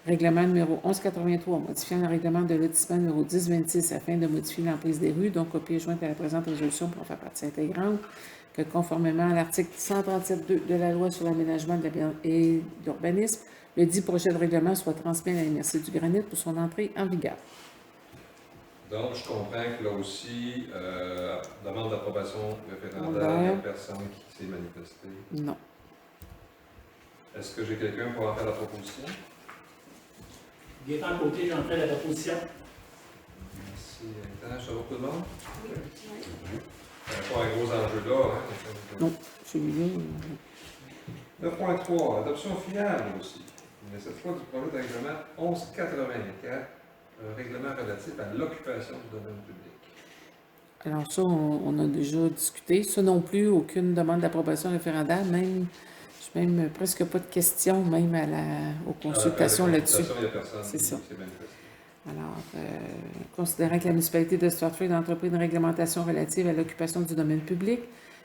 Règlement numéro 1183, modifiant le règlement de lotissement numéro 1026 afin de modifier l'emprise des rues, donc copie jointe à la présente résolution pour en faire partie intégrante, que conformément à l'article 137.2 de la loi sur l'aménagement et l'urbanisme, le dit projet de règlement soit transmis à la MRC du Granit pour son entrée en vigueur. Donc, je comprends que là aussi, demande d'approbation référendaire, il n'y a personne qui s'est manifesté. Non. Est-ce que j'ai quelqu'un pour en faire la proposition? Gaétan Côté, j'en fais la proposition. Merci. Ça va pour tout le monde? Oui. Pas un gros enjeu là, hein? Non, celui-là. 9.3, adoption finale aussi. Mais cette fois du projet de règlement 1184, un règlement relatif à l'occupation du domaine public. Alors ça, on a déjà discuté. Ça non plus, aucune demande d'approbation référendaire, même, presque pas de questions, même aux consultations là-dessus. Il n'y a personne C'est qui ça. s'est manifesté. Alors, considérant que la municipalité de Stratford a entrepris une réglementation relative à l'occupation du domaine public,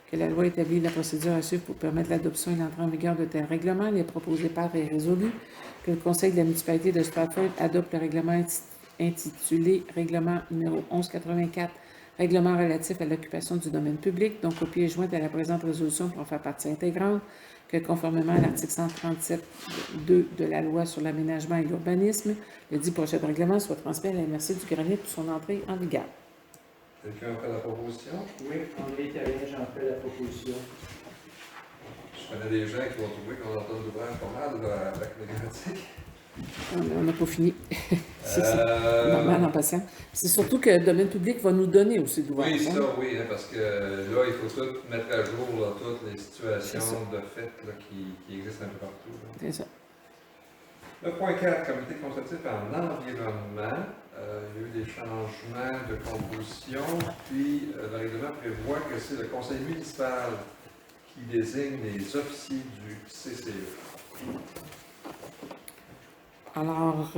que la loi établit la procédure à suivre pour permettre l'adoption et l'entrée en vigueur de tels règlements, il est proposé par et résolu que le Conseil de la municipalité de Stratford adopte le règlement intitulé Règlement numéro 1184, Règlement relatif à l'occupation du domaine public, donc copie est jointe à la présente résolution pour en faire partie intégrante, que conformément à l'article 137.2 de la loi sur l'aménagement et l'urbanisme, le dit projet de règlement soit transmis à la MRC du Granit pour son entrée en vigueur. Quelqu'un a fait la proposition? Oui, André Terrien, j'en fais la proposition. Je connais des gens qui vont trouver qu'on entend d'ouvrage pas mal avec les grammatique. On n'a pas fini. C'est normal en passant. C'est surtout que le domaine public va nous donner aussi de l'ouvrage. Oui, ça, oui, hein, parce que là, il faut tout mettre à jour, là, toutes les situations de fait là, qui existent un peu partout. Là. C'est ça. Le point 4, comité consultatif en environnement. Il y a eu des changements de composition, puis le règlement prévoit que c'est le conseil municipal qui désigne les officiers du CCE. Alors,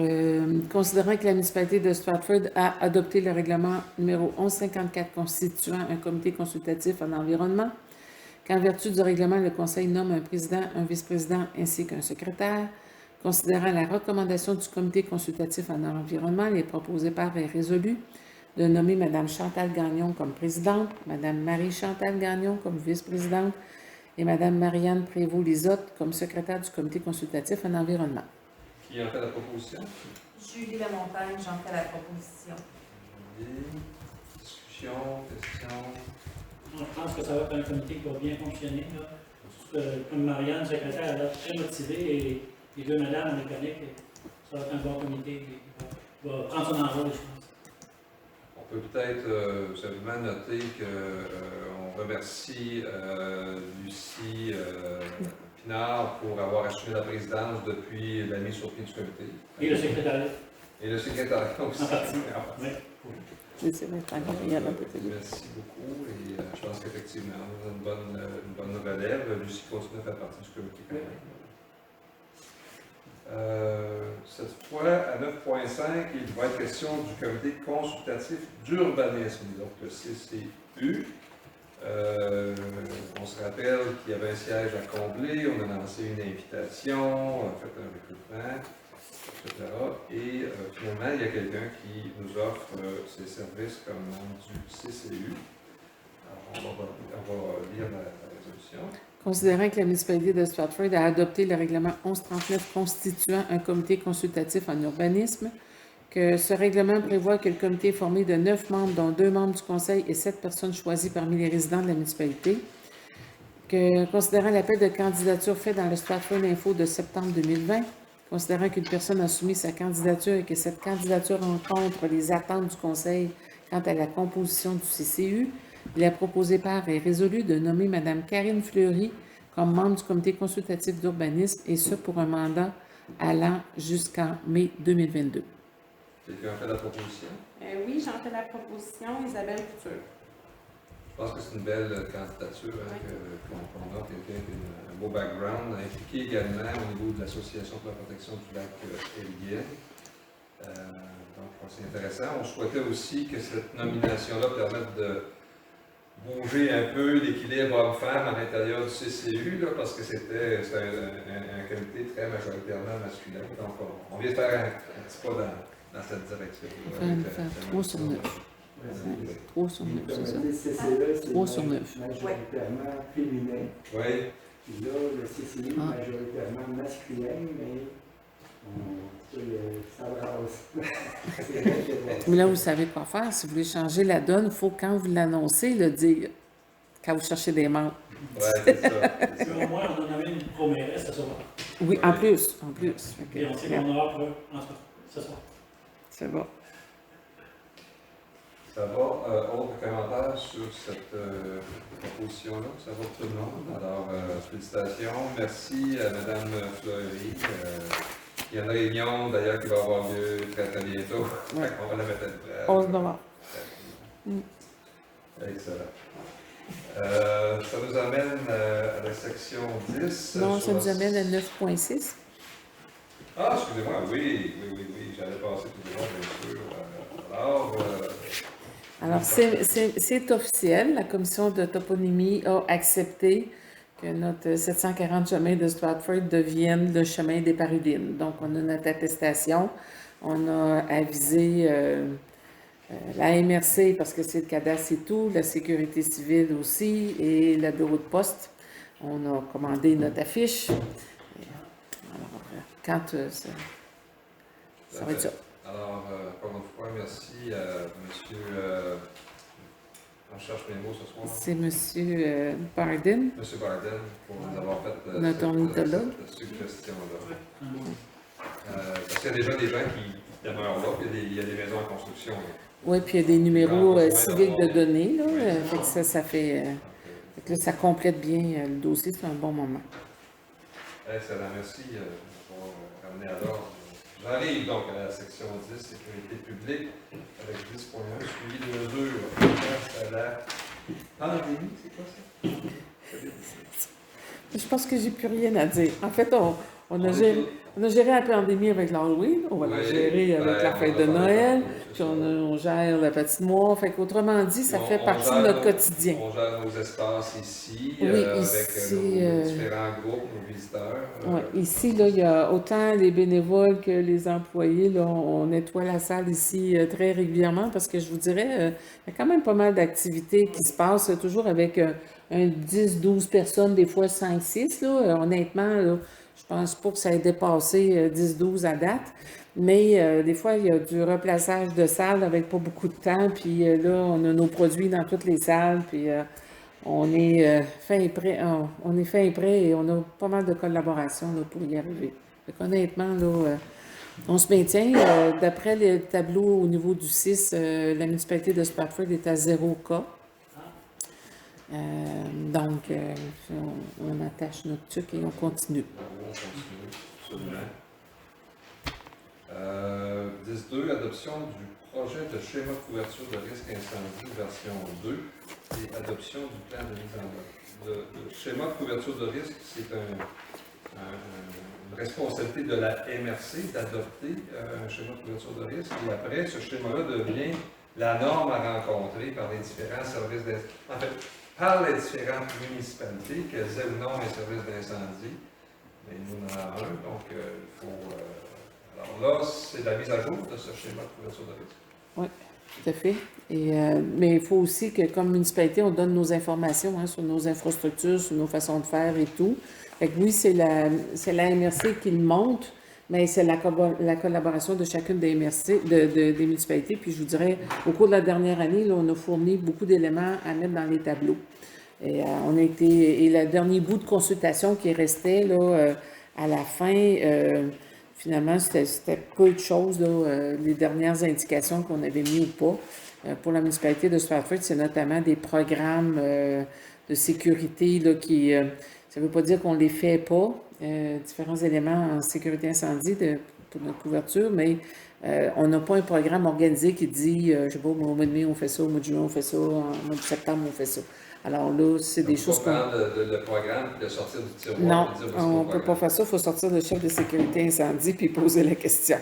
considérant que la municipalité de Stratford a adopté le règlement numéro 1154 constituant un comité consultatif en environnement, qu'en vertu du règlement, le conseil nomme un président, un vice-président ainsi qu'un secrétaire, considérant la recommandation du comité consultatif en environnement, il est proposé par et résolu de nommer Mme Chantal Gagnon comme présidente, Mme Marie-Chantal Gagnon comme vice-présidente et Mme Marianne Prévost-Lisotte comme secrétaire du comité consultatif en environnement. Qui en fait la proposition? Julie Lamontagne, j'en fais la proposition. Discussion, question. Je pense que ça va être un comité qui va bien fonctionner. Là. Comme Marianne, secrétaire, elle a l'air très motivée et les deux madames, on les connaît, que ça va être un bon comité qui va prendre son envol, je pense. On peut peut-être simplement noter qu'on remercie Lucie Pinard pour avoir assumé la présidence depuis la mise sur pied du comité. Et le secrétariat. Et le secrétariat aussi. En partie. Oui. C'est vrai, Merci beaucoup et je pense qu'effectivement, on a une bonne relève. Lucie continue à faire partie du comité quand même. Cette fois, à 9.5, il va être question du comité consultatif d'urbanisme, donc le CCU. On se rappelle qu'il y avait un siège à combler, on a lancé une invitation, on a fait un recrutement, etc. Et finalement, il y a quelqu'un qui nous offre ses services comme membre du CCU. Alors, on va lire la résolution. Considérant que la municipalité de Stratford a adopté le règlement 1139 constituant un comité consultatif en urbanisme, que ce règlement prévoit que le comité est formé de 9 membres, dont 2 membres du conseil et 7 personnes choisies parmi les résidents de la municipalité, que considérant l'appel de candidature fait dans le Stratford Info de septembre 2020, considérant qu'une personne a soumis sa candidature et que cette candidature rencontre les attentes du conseil quant à la composition du CCU, il est proposé par et résolu de nommer Mme Karine Fleury comme membre du comité consultatif d'urbanisme, et ce pour un mandat allant jusqu'en mai 2022. Quelqu'un a fait la proposition? Oui, j'en fais la proposition, Isabelle Couture. Je pense que c'est une belle candidature qu'on a, quelqu'un qui a un beau background, impliqué également au niveau de l'Association pour la protection du lac Elgin. Donc, je pense que c'est intéressant. On souhaitait aussi que cette nomination-là permette de bouger un peu l'équilibre homme-femme à l'intérieur du CCU, là, parce que c'était un comité très majoritairement masculin. Donc, on vient faire un petit pas dans cette direction. 3 sur 9. 3 sur 9, c'est ça? Le CCE, c'est 3 sur 9. majoritairement féminin. Oui. Puis là, le CCI, majoritairement masculin, mais ça brasse. Mais là, vous savez quoi faire. Si vous voulez changer la donne, il faut, quand vous l'annoncez, le dire. Quand vous cherchez des membres. Oui, c'est ça. Puis au moins, on en avait une promesse ce soir. Oui, en plus. Et on sait qu'on aura ce soir. C'est bon. Ça va. Autre commentaire sur cette proposition-là? Ça va pour tout le monde. Alors, félicitations. Merci à Mme Fleury. Il y a une réunion, d'ailleurs, qui va avoir lieu très, très bientôt. Ouais. On va la mettre à l'épreuve. 11 novembre. Excellent. Ça nous amène à la section 10. Non, ça nous amène à 9.6. Ah, excusez-moi, oui, j'allais passer tout droit, bien sûr. Alors, c'est officiel. La commission de toponymie a accepté que notre 740 chemin de Stratford devienne le chemin des Parulines. Donc, on a notre attestation. On a avisé la MRC parce que c'est le cadastre et tout, la sécurité civile aussi et le bureau de poste. On a commandé notre affiche. Alors, quand ça va être ça. Alors, encore une fois, merci à M. On cherche mes mots ce soir. C'est M. Barden. Monsieur Barden, pour nous avoir fait Notre ornithologue. cette suggestion-là. Un bon. Parce qu'il y a déjà des gens qui demeurent là, puis il y a des maisons en construction. Là. Oui, puis il y a des numéros besoin civiques de d'avoir- données, là. Oui, Fait que ça fait. Fait que là, ça complète bien le dossier, c'est un bon moment. Excellent, merci d'avoir ramené à l'ordre. J'arrive donc à la section 10, sécurité publique, avec 10.1, suivi de mesures face à la pandémie, c'est quoi ça? Je pense que j'ai plus rien à dire. En fait, on a géré la pandémie avec l'Halloween, on va la gérer avec la fête de Noël, puis on gère la patinoire. Fait qu'autrement dit, ça fait partie de notre quotidien. On gère nos espaces ici, Oui, avec ici, nos différents groupes, nos visiteurs. Ouais, ici, là, il y a autant les bénévoles que les employés. Là, on nettoie la salle ici très régulièrement parce que je vous dirais, il y a quand même pas mal d'activités qui se passent, toujours avec un 10-12 personnes, des fois 5-6. Honnêtement, là, je pense pas que ça ait dépassé 10-12 à date. Mais des fois, il y a du replaçage de salles avec pas beaucoup de temps. Puis là, on a nos produits dans toutes les salles. Puis on est fin et prêt. On est fin et prêt et on a pas mal de collaboration là, pour y arriver. Fait qu'honnêtement, là, on se maintient. D'après le tableau au niveau du 6, la municipalité de Stratford est à 0 cas. Donc, on attache notre truc et on continue. On continue, absolument. 10.2, adoption du projet de schéma de couverture de risque incendie version 2 et adoption du plan de mise en œuvre. Le schéma de couverture de risque, c'est une responsabilité de la MRC d'adopter un schéma de couverture de risque et après, ce schéma-là devient la norme à rencontrer par les différents services d'incendie. En fait, par les différentes municipalités, qu'elles aient ou non un service d'incendie. Mais nous en avons un, donc il faut... alors là, c'est la mise à jour de ce schéma de couverture de risque. Oui, tout à fait. Mais il faut aussi que, comme municipalité, on donne nos informations sur nos infrastructures, sur nos façons de faire et tout. Fait que oui, c'est la MRC qui le monte, mais c'est la collaboration de chacune des MRC, des municipalités. Puis je vous dirais, au cours de la dernière année, là, on a fourni beaucoup d'éléments à mettre dans les tableaux. Et le dernier bout de consultation qui restait là, à la fin, finalement, c'était peu de choses, là, les dernières indications qu'on avait mis ou pas. Pour la municipalité de Stratford, c'est notamment des programmes de sécurité là, qui... ça ne veut pas dire qu'on ne les fait pas, différents éléments en sécurité incendie pour notre couverture, mais on n'a pas un programme organisé qui dit, je ne sais pas, au mois de mai, on fait ça, au mois de juin, on fait ça, au mois de septembre, on fait ça. Alors là, c'est des choses qu'on... prendre le programme et le sortir du tiroir. Non, et dire, on ne peut pas faire ça. Il faut sortir le chef de sécurité incendie puis poser la question.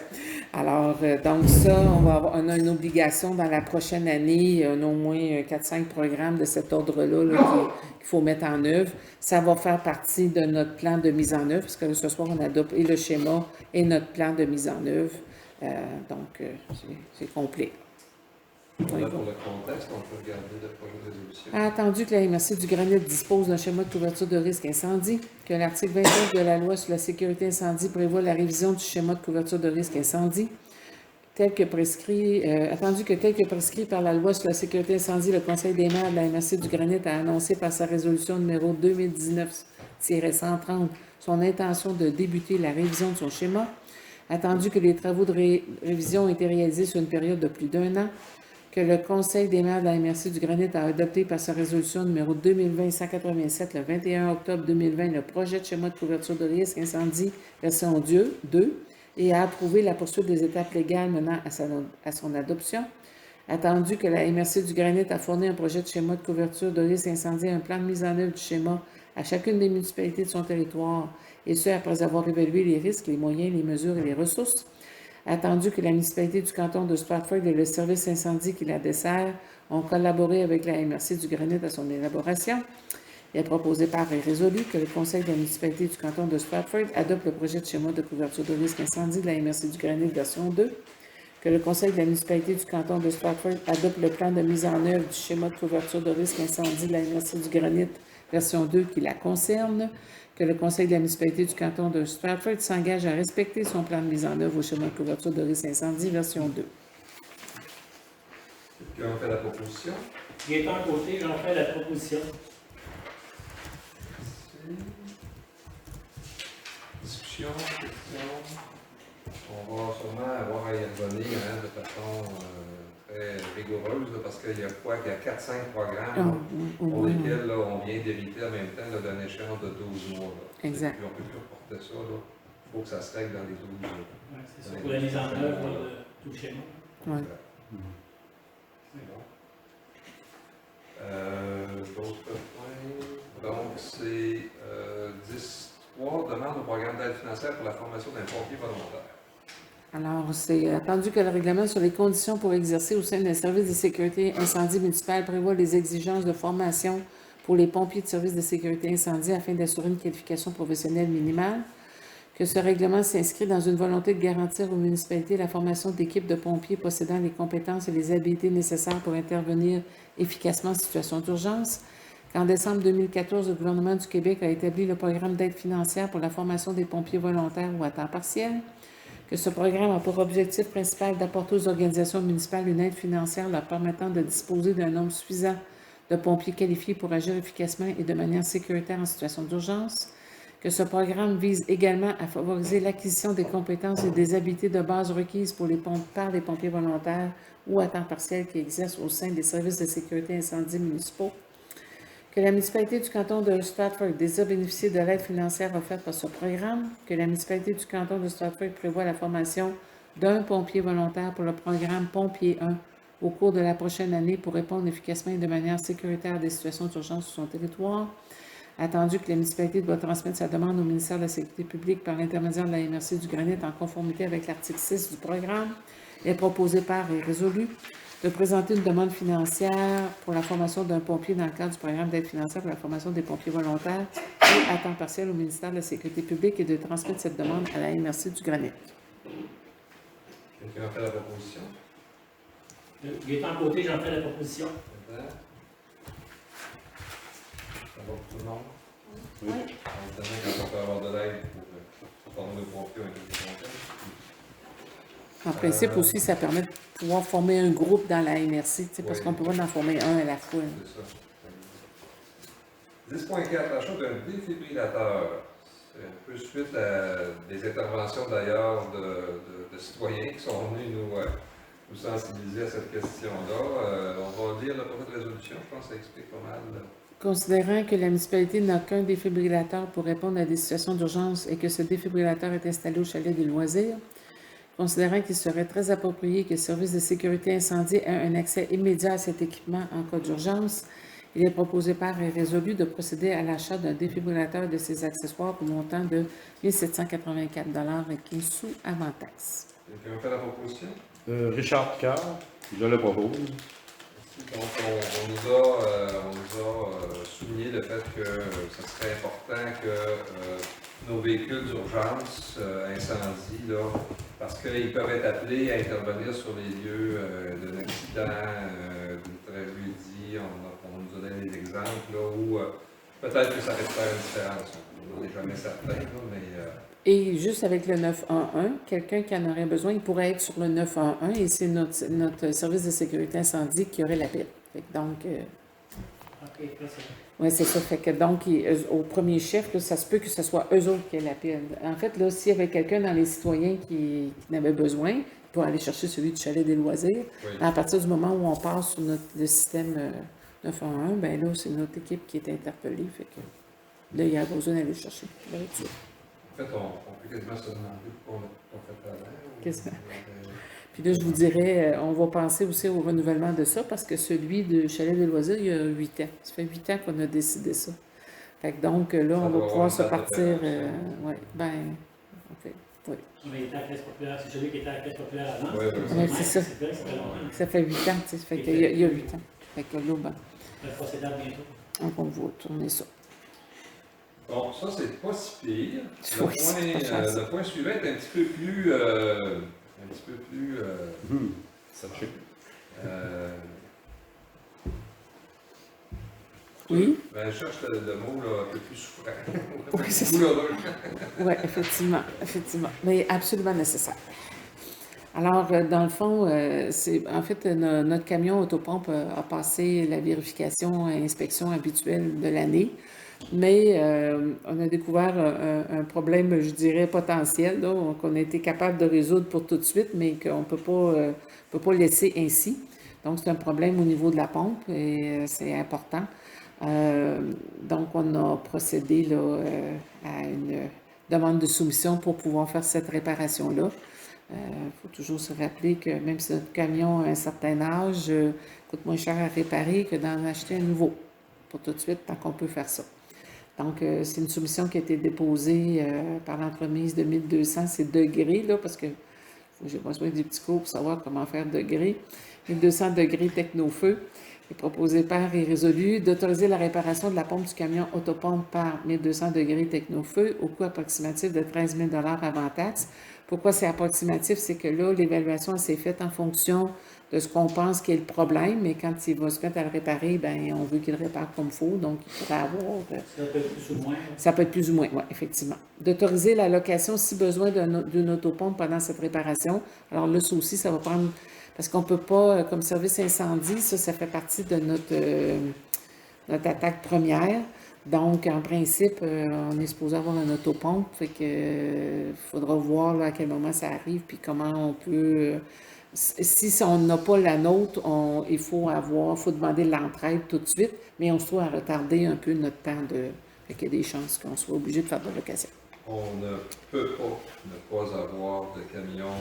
Alors, donc ça, on a une obligation dans la prochaine année. On a au moins 4-5 programmes de cet ordre-là là, qu'il faut mettre en œuvre. Ça va faire partie de notre plan de mise en œuvre, parce que ce soir, on adopte et le schéma et notre plan de mise en œuvre. Donc, c'est complet. Voilà pour le contexte, on peut regarder le projet de résolution. Attendu que la MRC du Granit dispose d'un schéma de couverture de risque incendie, que l'article 29 de la loi sur la sécurité incendie prévoit la révision du schéma de couverture de risque incendie, attendu que tel que prescrit par la loi sur la sécurité incendie, le Conseil des maires de la MRC du Granit a annoncé par sa résolution numéro 2019-130 son intention de débuter la révision de son schéma, attendu que les travaux de révision ont été réalisés sur une période de plus d'1 an, que le Conseil des maires de la MRC du Granit a adopté par sa résolution numéro 2020-187 le 21 octobre 2020 le projet de schéma de couverture de risque incendie version 2 et a approuvé la poursuite des étapes légales menant à son adoption. Attendu que la MRC du Granit a fourni un projet de schéma de couverture de risque incendie et un plan de mise en œuvre du schéma à chacune des municipalités de son territoire, et ce après avoir évalué les risques, les moyens, les mesures et les ressources. Attendu que la municipalité du canton de Stratford et le service incendie qui la dessert ont collaboré avec la MRC du Granit à son élaboration, il est proposé par et résolu que le conseil de la municipalité du canton de Stratford adopte le projet de schéma de couverture de risque incendie de la MRC du Granit version 2, que le conseil de la municipalité du canton de Stratford adopte le plan de mise en œuvre du schéma de couverture de risque incendie de la MRC du Granit version 2 qui la concerne, que le conseil de la municipalité du canton de Stratford s'engage à respecter son plan de mise en œuvre au schéma de couverture de risque incendie version 2. Qui ont fait la proposition? Gaétan Côté, j'en fais la proposition. Discussion, question. On va sûrement avoir à y revenir de façon très rigoureuse, là, parce qu'il y a quoi? Il y a 4-5 programmes pour lesquels là, on vient d'hériter en même temps d'un échéance de 12 mois. Là. Exact. Puis on ne peut plus reporter ça. Il faut que ça se règle dans les 12 mois. Ouais, c'est ça, pour la mise en œuvre de tout le schéma. Ouais. C'est bon. D'autres points. Donc, c'est 10.3, demande au programme d'aide financière pour la formation d'un pompier volontaire. Alors, c'est attendu que le règlement sur les conditions pour exercer au sein d'un service de sécurité incendie municipal prévoit les exigences de formation pour les pompiers de service de sécurité incendie afin d'assurer une qualification professionnelle minimale, que ce règlement s'inscrit dans une volonté de garantir aux municipalités la formation d'équipes de pompiers possédant les compétences et les habiletés nécessaires pour intervenir efficacement en situation d'urgence, qu'en décembre 2014, le gouvernement du Québec a établi le programme d'aide financière pour la formation des pompiers volontaires ou à temps partiel, que ce programme a pour objectif principal d'apporter aux organisations municipales une aide financière leur permettant de disposer d'un nombre suffisant de pompiers qualifiés pour agir efficacement et de manière sécuritaire en situation d'urgence, que ce programme vise également à favoriser l'acquisition des compétences et des habiletés de base requises par les pompiers volontaires ou à temps partiel qui exercent au sein des services de sécurité incendie municipaux, que la municipalité du canton de Stratford désire bénéficier de l'aide financière offerte par ce programme, que la municipalité du canton de Stratford prévoit la formation d'un pompier volontaire pour le programme Pompier 1 au cours de la prochaine année pour répondre efficacement et de manière sécuritaire à des situations d'urgence sur son territoire, attendu que la municipalité doit transmettre sa demande au ministère de la Sécurité publique par l'intermédiaire de la MRC du Granit en conformité avec l'article 6 du programme, est proposé par et résolu de présenter une demande financière pour la formation d'un pompier dans le cadre du programme d'aide financière pour la formation des pompiers volontaires et à temps partiel au ministère de la Sécurité publique et de transmettre cette demande à la MRC du Granit. Quelqu'un a fait la proposition? Gaétan Côté, j'en fais la proposition. Maintenant? Ça va pour tout le monde? Oui. On se demande quand on peut avoir de l'aide pour former le pompier avec les pompiers. En principe aussi, ça permet de pouvoir former un groupe dans la MRC, parce qu'on peut pas en former un à la fois. C'est ça. 10.4, l'achat d'un défibrillateur. C'est un peu suite à des interventions d'ailleurs de citoyens qui sont venus nous sensibiliser à cette question-là. On va lire le projet de résolution, je pense que ça explique pas mal. Considérant que la municipalité n'a qu'un défibrillateur pour répondre à des situations d'urgence et que ce défibrillateur est installé au chalet des loisirs, considérant qu'il serait très approprié que le service de sécurité incendie ait un accès immédiat à cet équipement en cas d'urgence, il est proposé par et résolu de procéder à l'achat d'un défibrillateur et de ses accessoires pour montant de 1 784,15 sous avant taxe. Quelqu'un fait la proposition? Richard Picard, je le propose. Donc, on nous a souligné le fait que ce serait important que nos véhicules d'urgence, incendie, là, parce qu'ils peuvent être appelés à intervenir sur les lieux d'un accident, d'une tragédie. On nous a donné des exemples là, où peut-être que ça va faire une différence. On n'est jamais certain, là, mais... Et juste avec le 911, quelqu'un qui en aurait besoin, il pourrait être sur le 911 et c'est notre service de sécurité incendie qui aurait l'appel. Donc, OK, oui, c'est ça. Fait que donc, au premier chef, là, ça se peut que ce soit eux autres qui aient l'appel. En fait, là, s'il y avait quelqu'un dans les citoyens qui en avait besoin, pour aller chercher celui du chalet des loisirs, Oui. à partir du moment où on passe sur le système 911, ben là, c'est notre équipe qui est interpellée. Fait que là, il y a besoin d'aller le chercher. Là, tu vois. En fait, on peut quasiment se demander pourquoi on fait pas avant. Quasiment. Puis là, je vous dirais, on va penser aussi au renouvellement de ça parce que celui de Chalet des loisirs, il y a 8 ans. Ça fait 8 ans qu'on a décidé ça. Fait que donc, là, Ça on doit va avoir pouvoir une se date de partir. péremption. Oui, ben, en fait, oui. Mais il était à la caisse populaire, c'est celui qui était à la caisse populaire avant. Oui, oui, Ouais, c'est ça. C'est vrai, ça fait longtemps. Ça fait 8 ans, tu sais. Fait qu'il y a 8 ans. Fait que là, ben, Le procédable bientôt. donc on va tourner ça. Bon, ça, c'est pas si pire. Oui, c'est pas facile. Le point suivant est un petit peu plus... Sachez. Oui? Ben, je cherche le mot là, un peu plus souffrant. Oui, c'est ça. Douloureux. Oui, effectivement, effectivement. Mais absolument nécessaire. Alors, dans le fond, en fait, notre camion autopompe a passé la vérification et inspection habituelle de l'année, mais on a découvert un problème, je dirais, potentiel, là, qu'on a été capable de résoudre pour tout de suite, mais qu'on ne peut pas laisser ainsi. Donc, c'est un problème au niveau de la pompe et c'est important. Donc, on a procédé là, à une demande de soumission pour pouvoir faire cette réparation-là. Faut toujours se rappeler que même si notre camion a un certain âge, coûte moins cher à réparer que d'en acheter un nouveau. Pour tout de suite, tant qu'on peut faire ça. Donc, c'est une soumission qui a été déposée par l'entremise de 1200, c'est degrés, là, parce que j'ai besoin des petits cours pour savoir comment faire degrés. 1200 degrés technofeu est proposé par et résolu d'autoriser la réparation de la pompe du camion autopompe par 1200 degrés technofeu au coût approximatif de 13 000 avant taxe. Pourquoi c'est approximatif? C'est que là, l'évaluation s'est faite en fonction de ce qu'on pense qui est le problème, mais quand il va se mettre à le réparer, bien, on veut qu'il le répare comme il faut, donc il faudra avoir... Ça peut être plus ou moins. Ça peut être plus ou moins, oui, effectivement. D'autoriser la location, si besoin, d'une autopompe pendant cette réparation. Alors là, ça aussi, ça va prendre... Parce qu'on ne peut pas, comme service incendie, ça fait partie de notre attaque première. Donc, en principe, on est supposé avoir une autopompe, fait que faudra voir là, à quel moment ça arrive, puis comment on peut... si on n'a pas la nôtre, il faut demander l'entraide tout de suite, mais on se trouve à retarder un peu notre temps de... Fait qu'il y a des chances qu'on soit obligé de faire de la location. On ne peut pas ne pas avoir de camion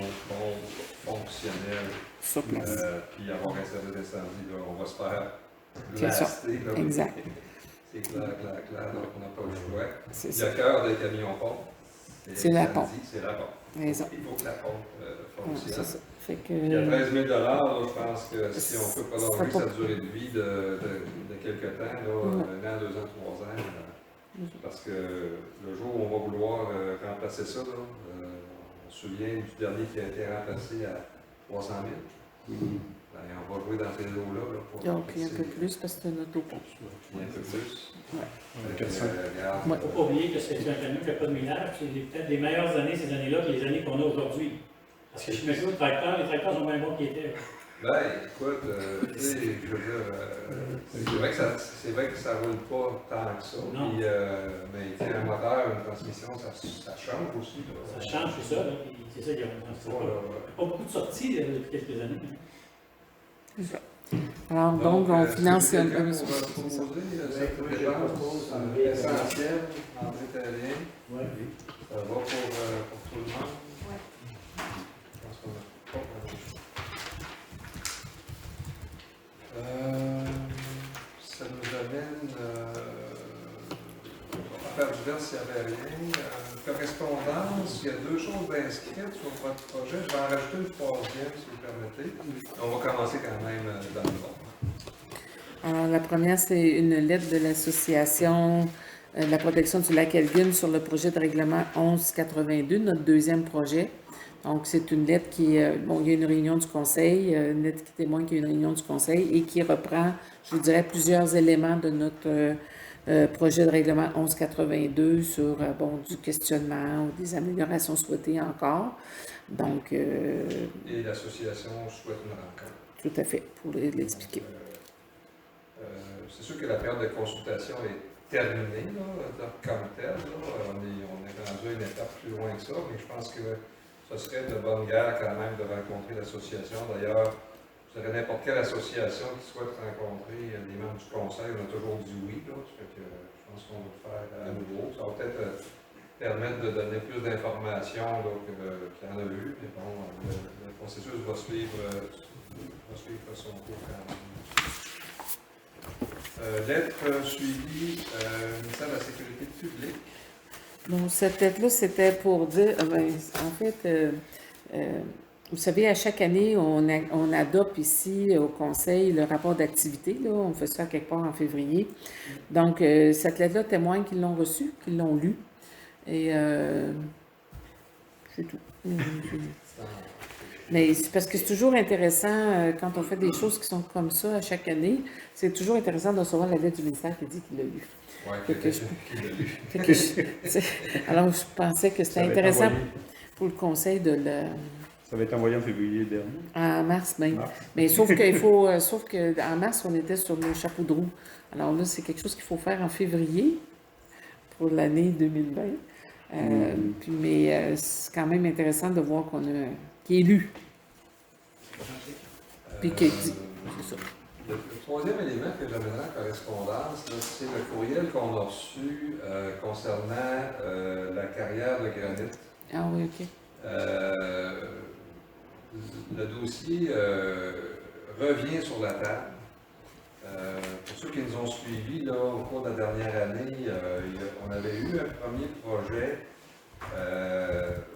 fonctionnel. Sur place. Puis avoir un service d'incendie, là, on va se faire C'est ça. blaster. Là, Exact. C'est clair, donc on n'a pas le choix. C'est Le ça. cœur des camions pompes, C'est la pompe. C'est la pompe. Raison. Il faut que la pompe fonctionne. C'est ça. Fait que... Il y a 13 000 là, je pense que si on peut prolonger pas... sa durée de vie de quelques temps, là, 1 an, 2 ans, 3 ans, parce que le jour où on va vouloir remplacer ça, là, on se souvient du dernier qui a été remplacé à 300 000. Ben, on va jouer dans ces eaux-là. Donc, un peu plus parce que c'est une autopompe. Un peu plus. Ouais. Il ne faut pas oublier que c'est un camion qui n'a pas de millage. C'est peut-être les meilleures années, ces années-là, que les années qu'on a aujourd'hui. Parce que je me dis, les tracteurs sont moins bons qu'ils étaient. Ben, écoute, tu sais, je veux dire, c'est vrai que ça ne roule pas tant que ça. Puis, mais un moteur, une transmission, ça change aussi. Là. Ça change, c'est ça. Là. C'est ça, il n'y a pas beaucoup de sorties depuis quelques années. C'est ça. Alors, donc, on finance... Pour proposer cette dépense essentielle en italien, Oui. ça va pour tout le monde. Oui. Je pense qu'on a pas ça nous amène à faire du verse s'il n'y avait rien. Correspondance, il y a 2 choses inscrites sur votre projet. Je vais en rajouter une 3e, si vous permettez. On va commencer quand même dans le bon. Alors, la première, c'est une lettre de l'association de la protection du lac Elgin sur le projet de règlement 1182, notre 2e projet. Donc, c'est une lettre qui, il y a une réunion du conseil, une lettre qui témoigne qu'il y a une réunion du conseil et qui reprend, je vous dirais, plusieurs éléments de notre projet de règlement 1182 sur, du questionnement ou des améliorations souhaitées encore. Donc... et l'association souhaite une rencontre. Tout à fait, pour l'expliquer. C'est sûr que la période de consultation est terminée, là, comme telle. On est rendu à une étape plus loin que ça, mais je pense que ce serait de bonne guerre quand même de rencontrer l'association. D'ailleurs, je dirais n'importe quelle association qui souhaite rencontrer des membres du conseil, on a toujours dit oui. Là, fait que je pense qu'on va le faire à nouveau. Ça va peut-être permettre de donner plus d'informations qu'il y en a eu. Mais bon, le processus va suivre son cours quand même. Lettre suivie, ministère de la Sécurité publique. Donc, cette lettre-là, c'était pour dire, en fait, vous savez, à chaque année, on adopte ici au Conseil le rapport d'activité. Là, on fait ça quelque part en février. Donc, cette lettre-là témoigne qu'ils l'ont reçue, qu'ils l'ont lue. Et c'est tout. Mais c'est parce que c'est toujours intéressant, quand on fait des choses qui sont comme ça à chaque année, c'est toujours intéressant de recevoir la lettre du ministère qui dit qu'il l'a lu. Oui, alors, je pensais que c'était intéressant pour le conseil de Ça va être envoyé en février dernier. En mars même. Mars. Mais sauf qu'il faut, sauf qu'en mars, on était sur le chapeau de roue. Alors là, c'est quelque chose qu'il faut faire en février pour l'année 2020. Mais c'est quand même intéressant de voir qu'il est lu. Puis qu'il dit. C'est ça. Le troisième élément que j'amènerai en correspondance, là, c'est le courriel qu'on a reçu concernant la carrière de granit. Ah oui, OK. Le dossier revient sur la table. Pour ceux qui nous ont suivis là, au cours de la dernière année, on avait eu un premier projet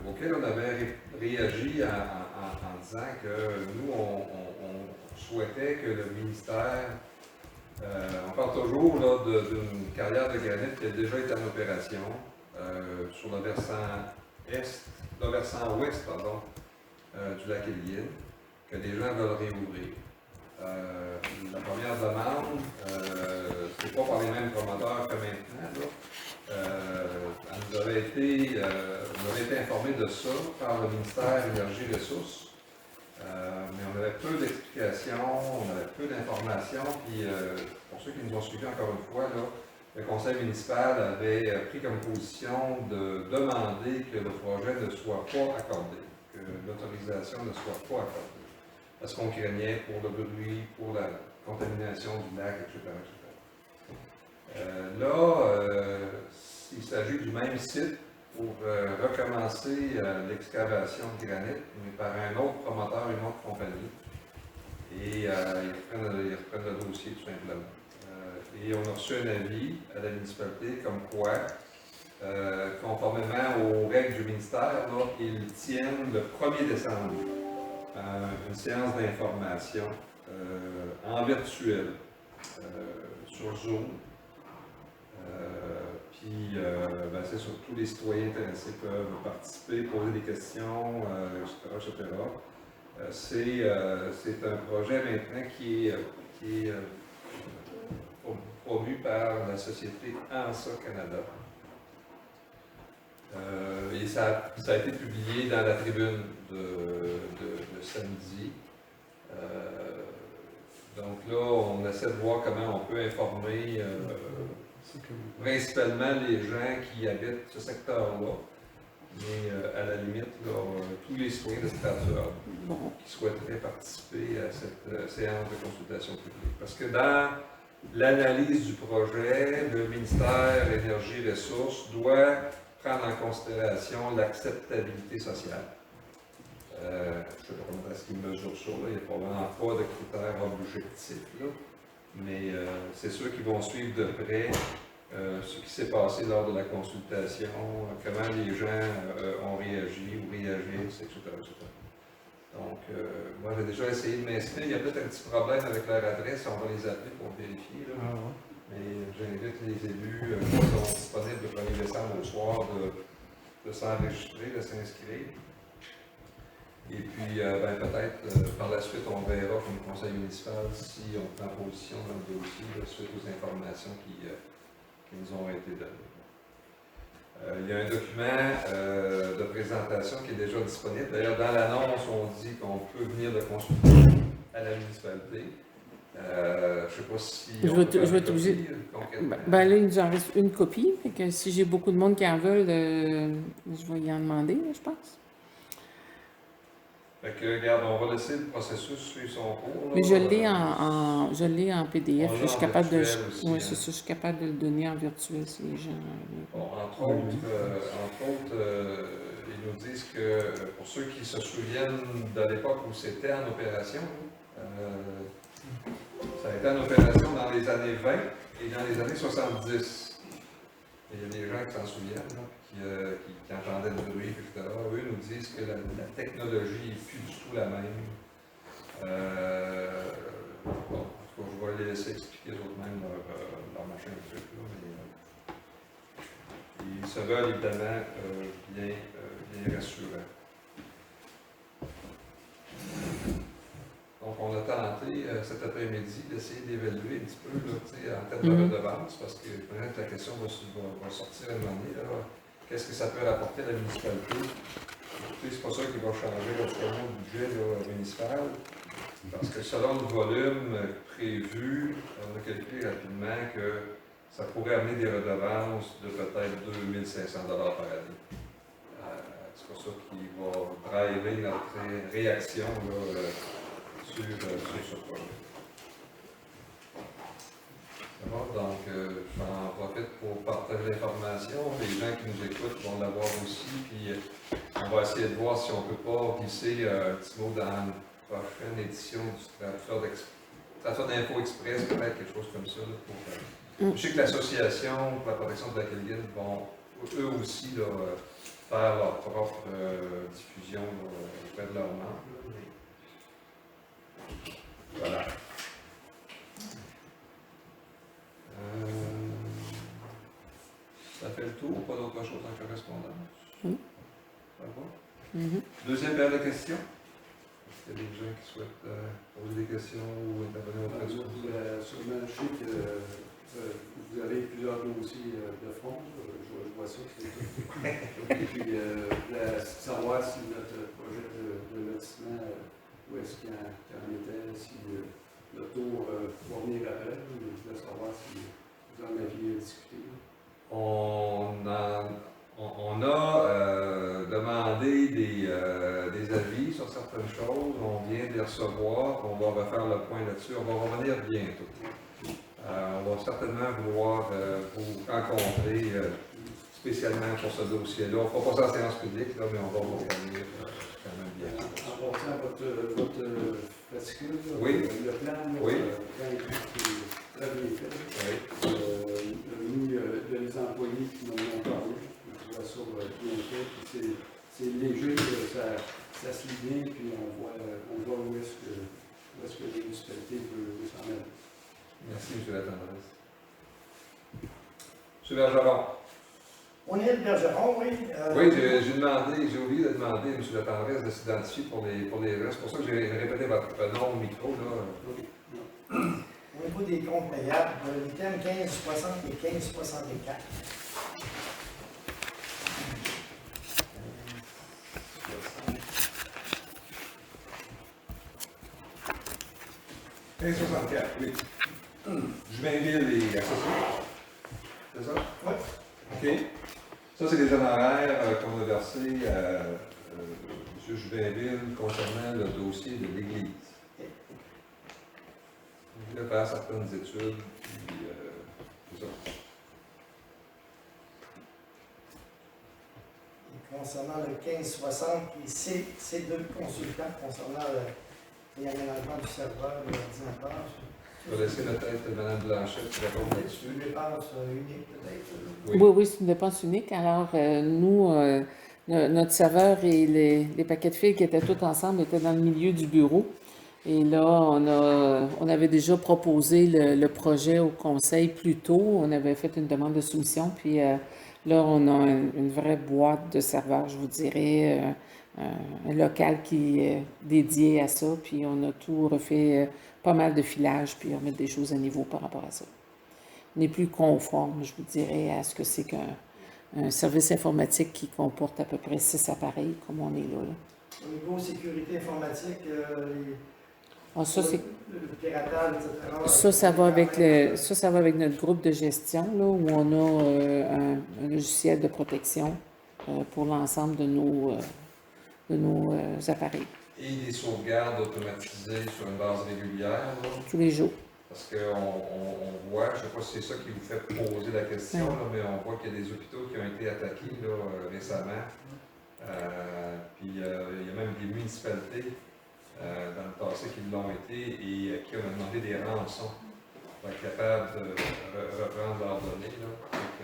auquel on avait réagi en disant que nous, on souhaitait que le ministère, on parle toujours d'une carrière de granit qui a déjà été en opération sur le versant ouest du lac Elgin, que les gens veulent réouvrir. La première demande, c'est pas par les mêmes promoteurs que maintenant. On avait été informé de ça par le ministère Énergie et Ressources, mais on avait peu d'explications, on avait peu d'informations, puis pour ceux qui nous ont suivis encore une fois, là, le conseil municipal avait pris comme position de demander que le projet ne soit pas accordé, que l'autorisation ne soit pas accordée, parce qu'on craignait pour le bruit, pour la contamination du lac, etc. Il s'agit du même site pour recommencer l'excavation de granit, mais par un autre promoteur, une autre compagnie. Et ils reprennent le dossier tout simplement. Et on a reçu un avis à la municipalité comme quoi, conformément aux règles du ministère, là, ils tiennent le 1er décembre une séance d'information en virtuel sur Zoom. C'est sûr que tous les citoyens intéressés peuvent participer, poser des questions, etc. C'est un projet maintenant qui est promu par la société ANSA Canada. Et ça a été publié dans la tribune de samedi. Donc là, on essaie de voir comment on peut informer principalement les gens qui habitent ce secteur-là, mais à la limite, là, tous les citoyens de Strasbourg qui souhaiteraient participer à cette séance de consultation publique. Parce que dans l'analyse du projet, le ministère Énergie et Ressources doit prendre en considération l'acceptabilité sociale. Je ne sais pas comment est-ce qu'ils mesurent ça, là. Il n'y a probablement pas de critères objectifs, là. Mais c'est ceux qui vont suivre de près ce qui s'est passé lors de la consultation, comment les gens ont réagi ou réagissent, etc. Donc, moi j'ai déjà essayé de m'inscrire. Il y a peut-être un petit problème avec leur adresse, on va les appeler pour vérifier. Là. Mais j'invite les élus qui sont disponibles le 1er décembre au soir de s'enregistrer, de s'inscrire. Et puis, peut-être, par la suite, on verra comme conseil municipal si on prend position dans le dossier suite aux informations qui nous ont été données. Il y a un document de présentation qui est déjà disponible. D'ailleurs, dans l'annonce, on dit qu'on peut venir le consulter à la municipalité. Je ne sais pas si... Je vais être obligé. Là, il nous en reste une copie. Fait que si j'ai beaucoup de monde qui en veulent, je vais y en demander, je pense. Fait que, regarde, on va laisser le processus suivre son cours. Là. Mais je l'ai en PDF. Je suis capable de. Oui, c'est ça. Je suis capable de le donner en virtuel si les gens. Bon, entre autres, ils nous disent que pour ceux qui se souviennent de l'époque où c'était en opération, ça a été en opération dans les années 20 et dans les années 70. Et il y a des gens qui s'en souviennent, là, qui entendaient du bruit, etc. Eux nous disent que la technologie n'est plus du tout la même. En tout cas, je vais les laisser expliquer eux-mêmes leur machin de truc. Là, mais, ils se veulent évidemment bien rassurants. Donc, on a tenté cet après-midi d'essayer d'évaluer un petit peu là, en termes de redevance, parce que peut-être la question va sortir à un moment donné. Qu'est-ce que ça peut rapporter à la municipalité C'est pas ça qui va changer le budget là, municipal. Parce que selon le volume prévu, on a calculé rapidement que ça pourrait amener des redevances de peut-être 2 500 $ par année. C'est pour ça qu'il va driver notre réaction là, sur ce projet. Donc, j'en profite pour partager l'information. Les gens qui nous écoutent vont l'avoir aussi. Puis, on va essayer de voir si on ne peut pas glisser un petit mot dans la prochaine édition du Transfert d'Info Express, peut-être quelque chose comme ça. Je sais que l'association pour la protection de la Kelvin vont eux aussi là, faire leur propre diffusion auprès de leurs membres. Voilà. Ça fait le tour, pas d'autre chose en correspondance? Ça va? Deuxième paire de questions? Est-ce qu'il y a des gens qui souhaitent poser des questions ou intervenir auprès du groupe? Sûrement, je sais que vous avez plusieurs dossiers de front. Je vois ça. Et puis, savoir si notre projet de lotissement, où est-ce qu'il en était, si le tour va venir après. Je voulais savoir si vous en aviez discuté. On a demandé des avis sur certaines choses. On vient de les recevoir. On va refaire le point là-dessus. On va revenir bientôt. On va certainement vouloir vous rencontrer spécialement pour ce dossier-là. On ne fera pas ça en séance publique, là, mais on va vous revenir quand même bien. En passant votre fascicule, oui. Le plan, oui. Très bien fait. Oui. Nous, il y a des employés qui m'en ont parlé. Je vois ça bien fait. C'est léger, ça se lit bien, puis on voit où est-ce que les municipalités veulent s'en aller. Merci, M. Latendresse. M. Bergeron. O'Neill Bergeron, oui. Oui, j'ai oublié de demander à M. Latendresse de s'identifier pour les restes. C'est pour ça que j'ai répété votre nom au micro. Là. Au niveau des comptes payables, l'item 1560 et 1564. « 1564, oui. Jubainville et associés. C'est ça? Oui. OK. Ça, c'est des honoraires qu'on a versés à M. Jubainville concernant le dossier de l'Église. Il voulait faire certaines études, puis c'est ça. Et concernant le 1560, ces deux consultants concernant l'aménagement du serveur de l'ordinateur. Je vais laisser peut-être Mme Blanchet qui répond là-dessus. Une dépense unique, peut-être. Oui, c'est une dépense unique. Alors, nous, notre serveur et les paquets de fils qui étaient tous ensemble étaient dans le milieu du bureau. Et là, on avait déjà proposé le projet au conseil plus tôt. On avait fait une demande de soumission. Puis là, on a une vraie boîte de serveurs, je vous dirais, un local qui est dédié à ça. Puis on a tout refait, pas mal de filage, puis on met des choses à niveau par rapport à ça. On est plus conforme, je vous dirais, à ce que c'est qu'un service informatique qui comporte à peu près 6 appareils, comme on est là. Au niveau sécurité informatique, Ça, c'est... le piratage, etc. Ça va avec notre groupe de gestion, là, où on a un logiciel de protection pour l'ensemble de nos appareils. Et des sauvegardes automatisées sur une base régulière, là. Tous les jours. Parce qu'on voit, je ne sais pas si c'est ça qui vous fait poser la question, là, mais on voit qu'il y a des hôpitaux qui ont été attaqués là, récemment. Puis il y a même des municipalités dans le passé qui l'ont été et qui ont demandé des rançons pour être capables de reprendre leurs données. Là. Donc,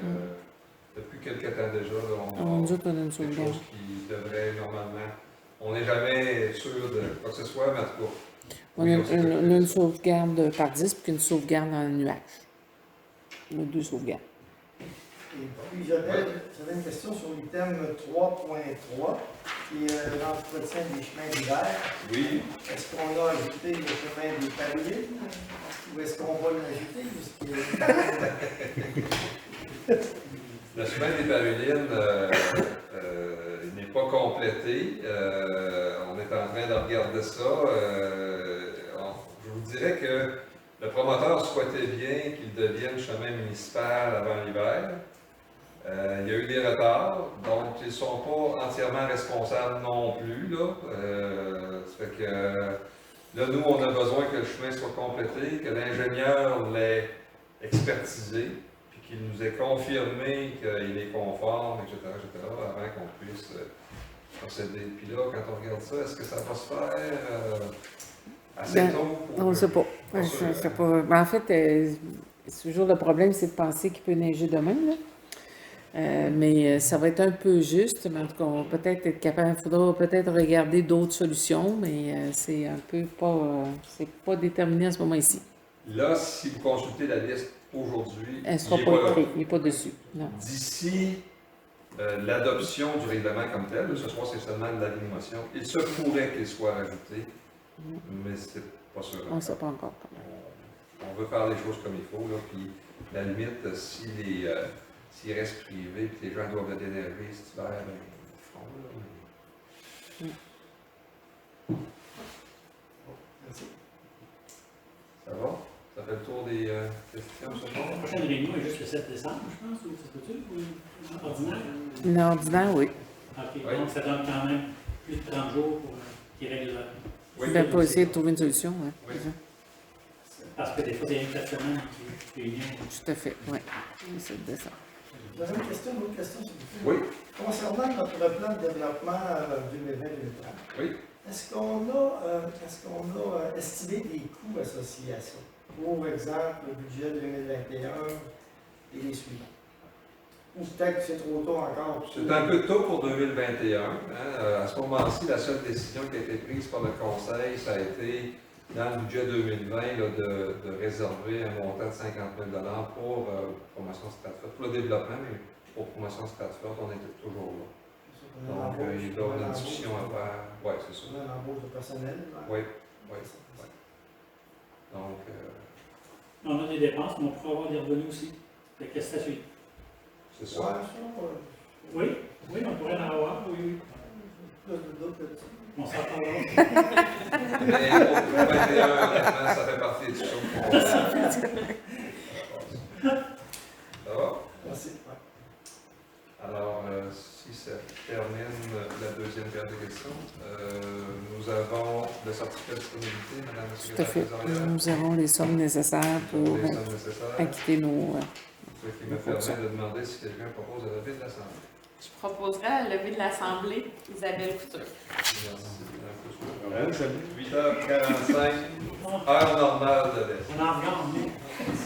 depuis quelques temps déjà, là, on a quelque chose qui devrait normalement... On n'est jamais sûr de quoi que ce soit, mais en tout cas... On a une sauvegarde par disque puis une sauvegarde dans le nuage. On a 2 sauvegardes. Et puis j'avais une question sur l'item 3.3, qui est l'entretien des chemins d'hiver. Oui. Est-ce qu'on a ajouté le chemin des Parolines ou est-ce qu'on va l'ajouter? Le chemin des Parolines n'est pas complété. On est en train de regarder ça. Je vous dirais que le promoteur souhaitait bien qu'il devienne chemin municipal avant l'hiver. Il y a eu des retards, donc ils ne sont pas entièrement responsables non plus. Ça fait que là, nous, on a besoin que le chemin soit complété, que l'ingénieur l'ait expertisé, puis qu'il nous ait confirmé qu'il est conforme, etc., avant qu'on puisse procéder. Puis là, quand on regarde ça, est-ce que ça va se faire assez tôt? On ne sait pas. Je sais pas. Mais en fait, c'est toujours le problème, c'est de penser qu'il peut neiger demain, là. Mais ça va être un peu juste, mais en tout cas, on va peut-être être capable, il faudra peut-être regarder d'autres solutions, mais c'est un peu pas, c'est pas déterminé en ce moment ici. Là, si vous consultez la liste aujourd'hui, Elle ne sera il pas est là. écrite, il n'est pas dessus. Non. D'ici l'adoption du règlement comme tel, ce soir c'est seulement de l'animation, il se pourrait qu'il soit rajouté, mais c'est pas sûr. On ne sait pas encore. On veut faire les choses comme il faut, là, puis la limite, s'il reste privé, puis les gens doivent le déneiger cet hiver, ben, ils feront, là. Merci. Ça va? Ça fait le tour des questions sur La le prochaine réunion est juste le 7 décembre, je pense, ou ça se peut-tu, ou ordinaire? L'ordinaire, oui. OK, Oui. donc ça donne quand même plus de 30 jours pour qu'il règle ça. Oui. Ben, pour essayer de trouver une solution, ouais. Oui. C'est ça. Parce que des fois, il y a une semaine qui réunit. Tout à fait, oui. C'est de ça. J'avais une autre question, s'il vous plaît. Oui. Concernant notre plan de développement 2020-2030, Oui. est-ce qu'on a estimé des coûts associés à ça? Pour exemple, le budget 2021 et les suivants. Ou peut-être que c'est trop tôt encore. C'est un peu tôt pour 2021. Hein. À ce moment-ci, la seule décision qui a été prise par le Conseil, ça a été, dans le budget 2020, là, de réserver un montant de 50 000 $ pour promotion Stratford. Pour le développement, mais pour promotion Stratford, on était toujours là. Donc, il doit y avoir une discussion à faire. Oui, c'est ça. On a une embauche de personnel. Oui, oui. Donc, On a des dépenses, mais on pourra avoir des revenus aussi. Fait que c'est à suivre. c'est ça. Ouais, Oui, oui, on pourrait en avoir, oui. d'autres. On s'en parlera. Mais pour 2021, honnêtement, ça fait partie du show. Ça va? Merci. Alors, si ça termine la deuxième période de questions, nous avons le certificat de disponibilité, Madame la Tout à secrétaire fait. trésorière. Nous avons les sommes nécessaires pour Les sommes nécessaires. acquitter nos... Ce qui me permet de demander si quelqu'un propose à lever de l'Assemblée. Je proposerais à lever de l'Assemblée Isabelle Couture. Merci. Madame Couture. 8h45, heure normale de l'Est. On en regarde, nous.